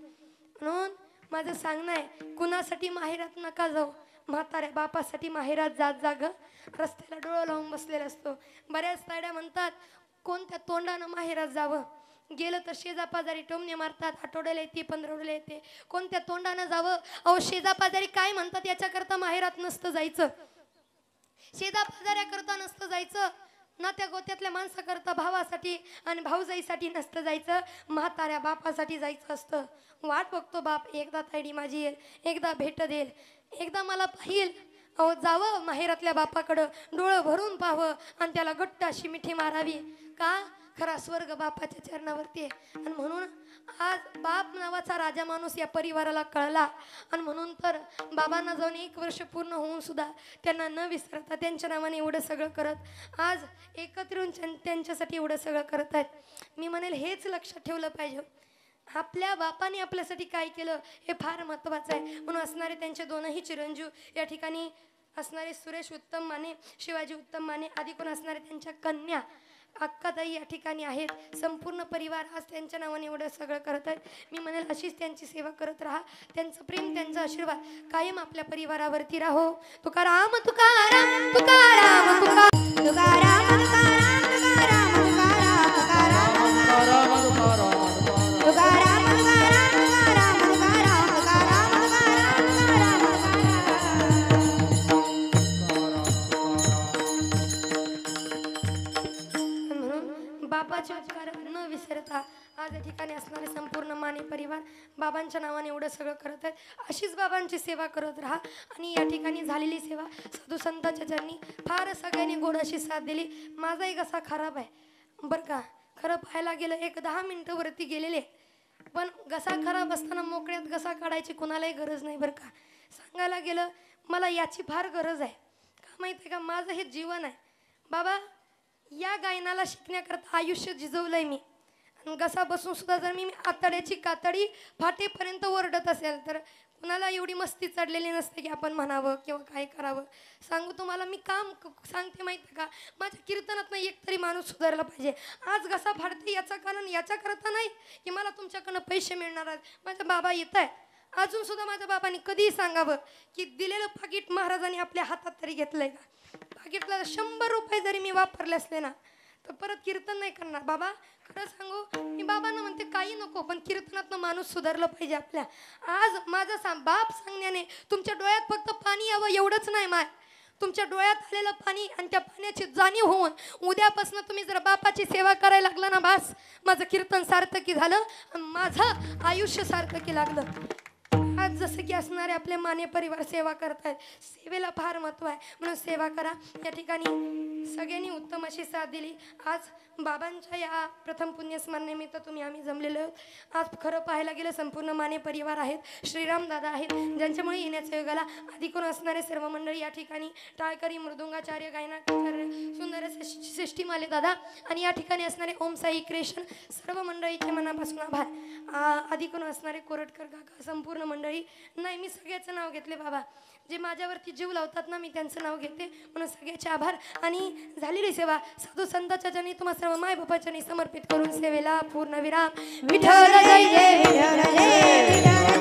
म्हणून माझं सांगणं आहे, कुणासाठी माहेरात नका जाऊ, म्हाताऱ्या बापासाठी माहेरात जात जाग रस्त्याला डोळं लावून बसलेला असतो. बऱ्याच तायड्या म्हणतात कोणत्या तोंडानं माहेरात जावं, गेलं तर शेजापाजारी टोमणे मारतात, आठवड्याला येते 15 येते. कोणत्या तोंडानं जावं? अहो शेजापाजारी काय म्हणतात याच्याकरता माहेरात नसतं जायचं, शेजापाजाऱ्याकरता नसतं जायचं, ना त्या गोत्यातल्या माणसाकरता भावासाठी आणि भाऊजाईसाठी नसतं जायचं, म्हाताऱ्या बापासाठी जायचं असतं. वाट बघतो बाप, एकदा तायडी माझी येईल, एकदा भेट देईल, एकदा मला पाहिल. अहो जावं माहेरातल्या बापाकडं, डोळं भरून पाहावं आणि त्याला घट्ट अशी मिठी मारावी. का? खरा स्वर्ग बापाच्या चरणावरती आहे. आणि म्हणून आज बाप नावाचा राजा माणूस या परिवाराला कळला. आणि म्हणून तर बाबांना जाऊन 1 वर्ष पूर्ण होऊन सुद्धा त्यांना न विसरता त्यांच्या नावाने एवढं सगळं करत आज एकत्र येऊन त्यांच्यासाठी एवढं सगळं करत आहेत. मी म्हणेल हेच लक्षात ठेवलं पाहिजे, आपल्या बापाने आपल्यासाठी काय केलं हे फार महत्त्वाचं आहे. म्हणून असणारे त्यांचे 2ही चिरंजीव या ठिकाणी असणारे सुरेश उत्तम माने, शिवाजी उत्तम माने आदी कोण असणारे त्यांच्या कन्या अक्काताई या ठिकाणी आहेत. संपूर्ण परिवार आज त्यांच्या नावाने एवढं सगळं करत आहेत. मी म्हणेल अशीच त्यांची सेवा करत राहा. त्यांचं प्रेम, त्यांचा आशीर्वाद कायम आपल्या परिवारावरती राहो. तुकाराम तुकाराम तुकाराम तुकाराम तुकाराम तुकाराम तुकाराम तुकाराम तुकाराम तुकाराम तुकाराम बापाचे उपकार न विसरता आज या ठिकाणी असणारे संपूर्ण माने परिवार बाबांच्या नावाने एवढं सगळं करत आहेत. अशीच बाबांची सेवा करत राहा. आणि या ठिकाणी झालेली सेवा साधू संतांच्या चरणी फार सगळ्यांनी गोड अशी साथ दिली. माझाही घसा खराब आहे बरं का, खरं पाहायला गेलं 10 मिनिटं वरती गेलेले, पण घसा खराब असताना मोकळ्यात घसा काढायची कुणालाही गरज नाही बरं का. सांगायला गेलं मला याची फार गरज आहे. का माहिती आहे का, माझं हे जीवन आहे बाबा. या गायनाला शिकण्याकरता आयुष्य झिजवलंय मी. आणि घसा बसून सुद्धा जर मी आतड्याची कातडी फाटेपर्यंत ओरडत असेल तर कुणाला एवढी मस्ती चढलेली नसते की आपण म्हणावं किंवा काय करावं. सांगू तुम्हाला मी काम सांगते माहिती का, माझ्या कीर्तनात नाही एक तरी माणूस सुधारला पाहिजे. आज घसा फाडते याचं कारण याच्याकरता नाही की मला तुमच्याकडनं पैसे मिळणार आहेत. माझा बाबा येत आहे अजून सुद्धा, माझ्या बाबांनी कधीही सांगावं की दिलेलं पाकिट महाराजांनी आपल्या हातात तरी घेतलंय का. पाकिटला 100 रुपये जरी मी वापरले असले ना तर परत कीर्तन नाही करणार. बाबा खरं सांगू मी बाबांना म्हणते काही नको, पण कीर्तनातनं माणूस सुधारलं पाहिजे आपल्या. आज माझा बाप सांगण्याने तुमच्या डोळ्यात फक्त पाणी यावं एवढंच नाही माय, तुमच्या डोळ्यात आलेलं पाणी आणि त्या पाण्याची जाणीव होऊन उद्यापासून तुम्ही जर बापाची सेवा करायला लागला ना, बास माझं कीर्तन सार्थकी झालं, माझं आयुष्य सार्थकी लागलं. आज जसं की असणारे आपले माने परिवार सेवा करतायत, सेवेला फार महत्त्व आहे म्हणून सेवा करा. या ठिकाणी सगळ्यांनी उत्तम अशी साथ दिली. आज बाबांच्या या प्रथम पुण्यस्मरणेनिमित्त आम्ही जमलेलो आहोत. आज खरं पाहायला गेलं संपूर्ण माने परिवार आहेत, श्रीराम दादा आहेत ज्यांच्यामुळे येण्याच्या योगाला आधी कोण असणारे सर्व मंडळी या ठिकाणी टाळकरी, मृदुंगाचार्य, गायनाचार्य, सुंदर सृष्टीमाले दादा आणि या ठिकाणी असणारे ओम साई क्रिएशन सर्व मंडळीचे मनापासून आभार. आधी कोण असणारे कोरटकर काका, संपूर्ण मंडळी नाही मी सगळ्याचं नाव घेतले बाबा, जे माझ्यावरती जीव लावतात ना मी त्यांचं नाव घेते म्हणून सगळ्याचे आभार. आणि झालेली सेवा साधू संतांच्या चरणी तुम्हा सर्व माय बापाच्या समर्पित करून सेवेला पूर्ण विराम. विठ्ठल जय जय विठ्ठल जय विठ्ठल.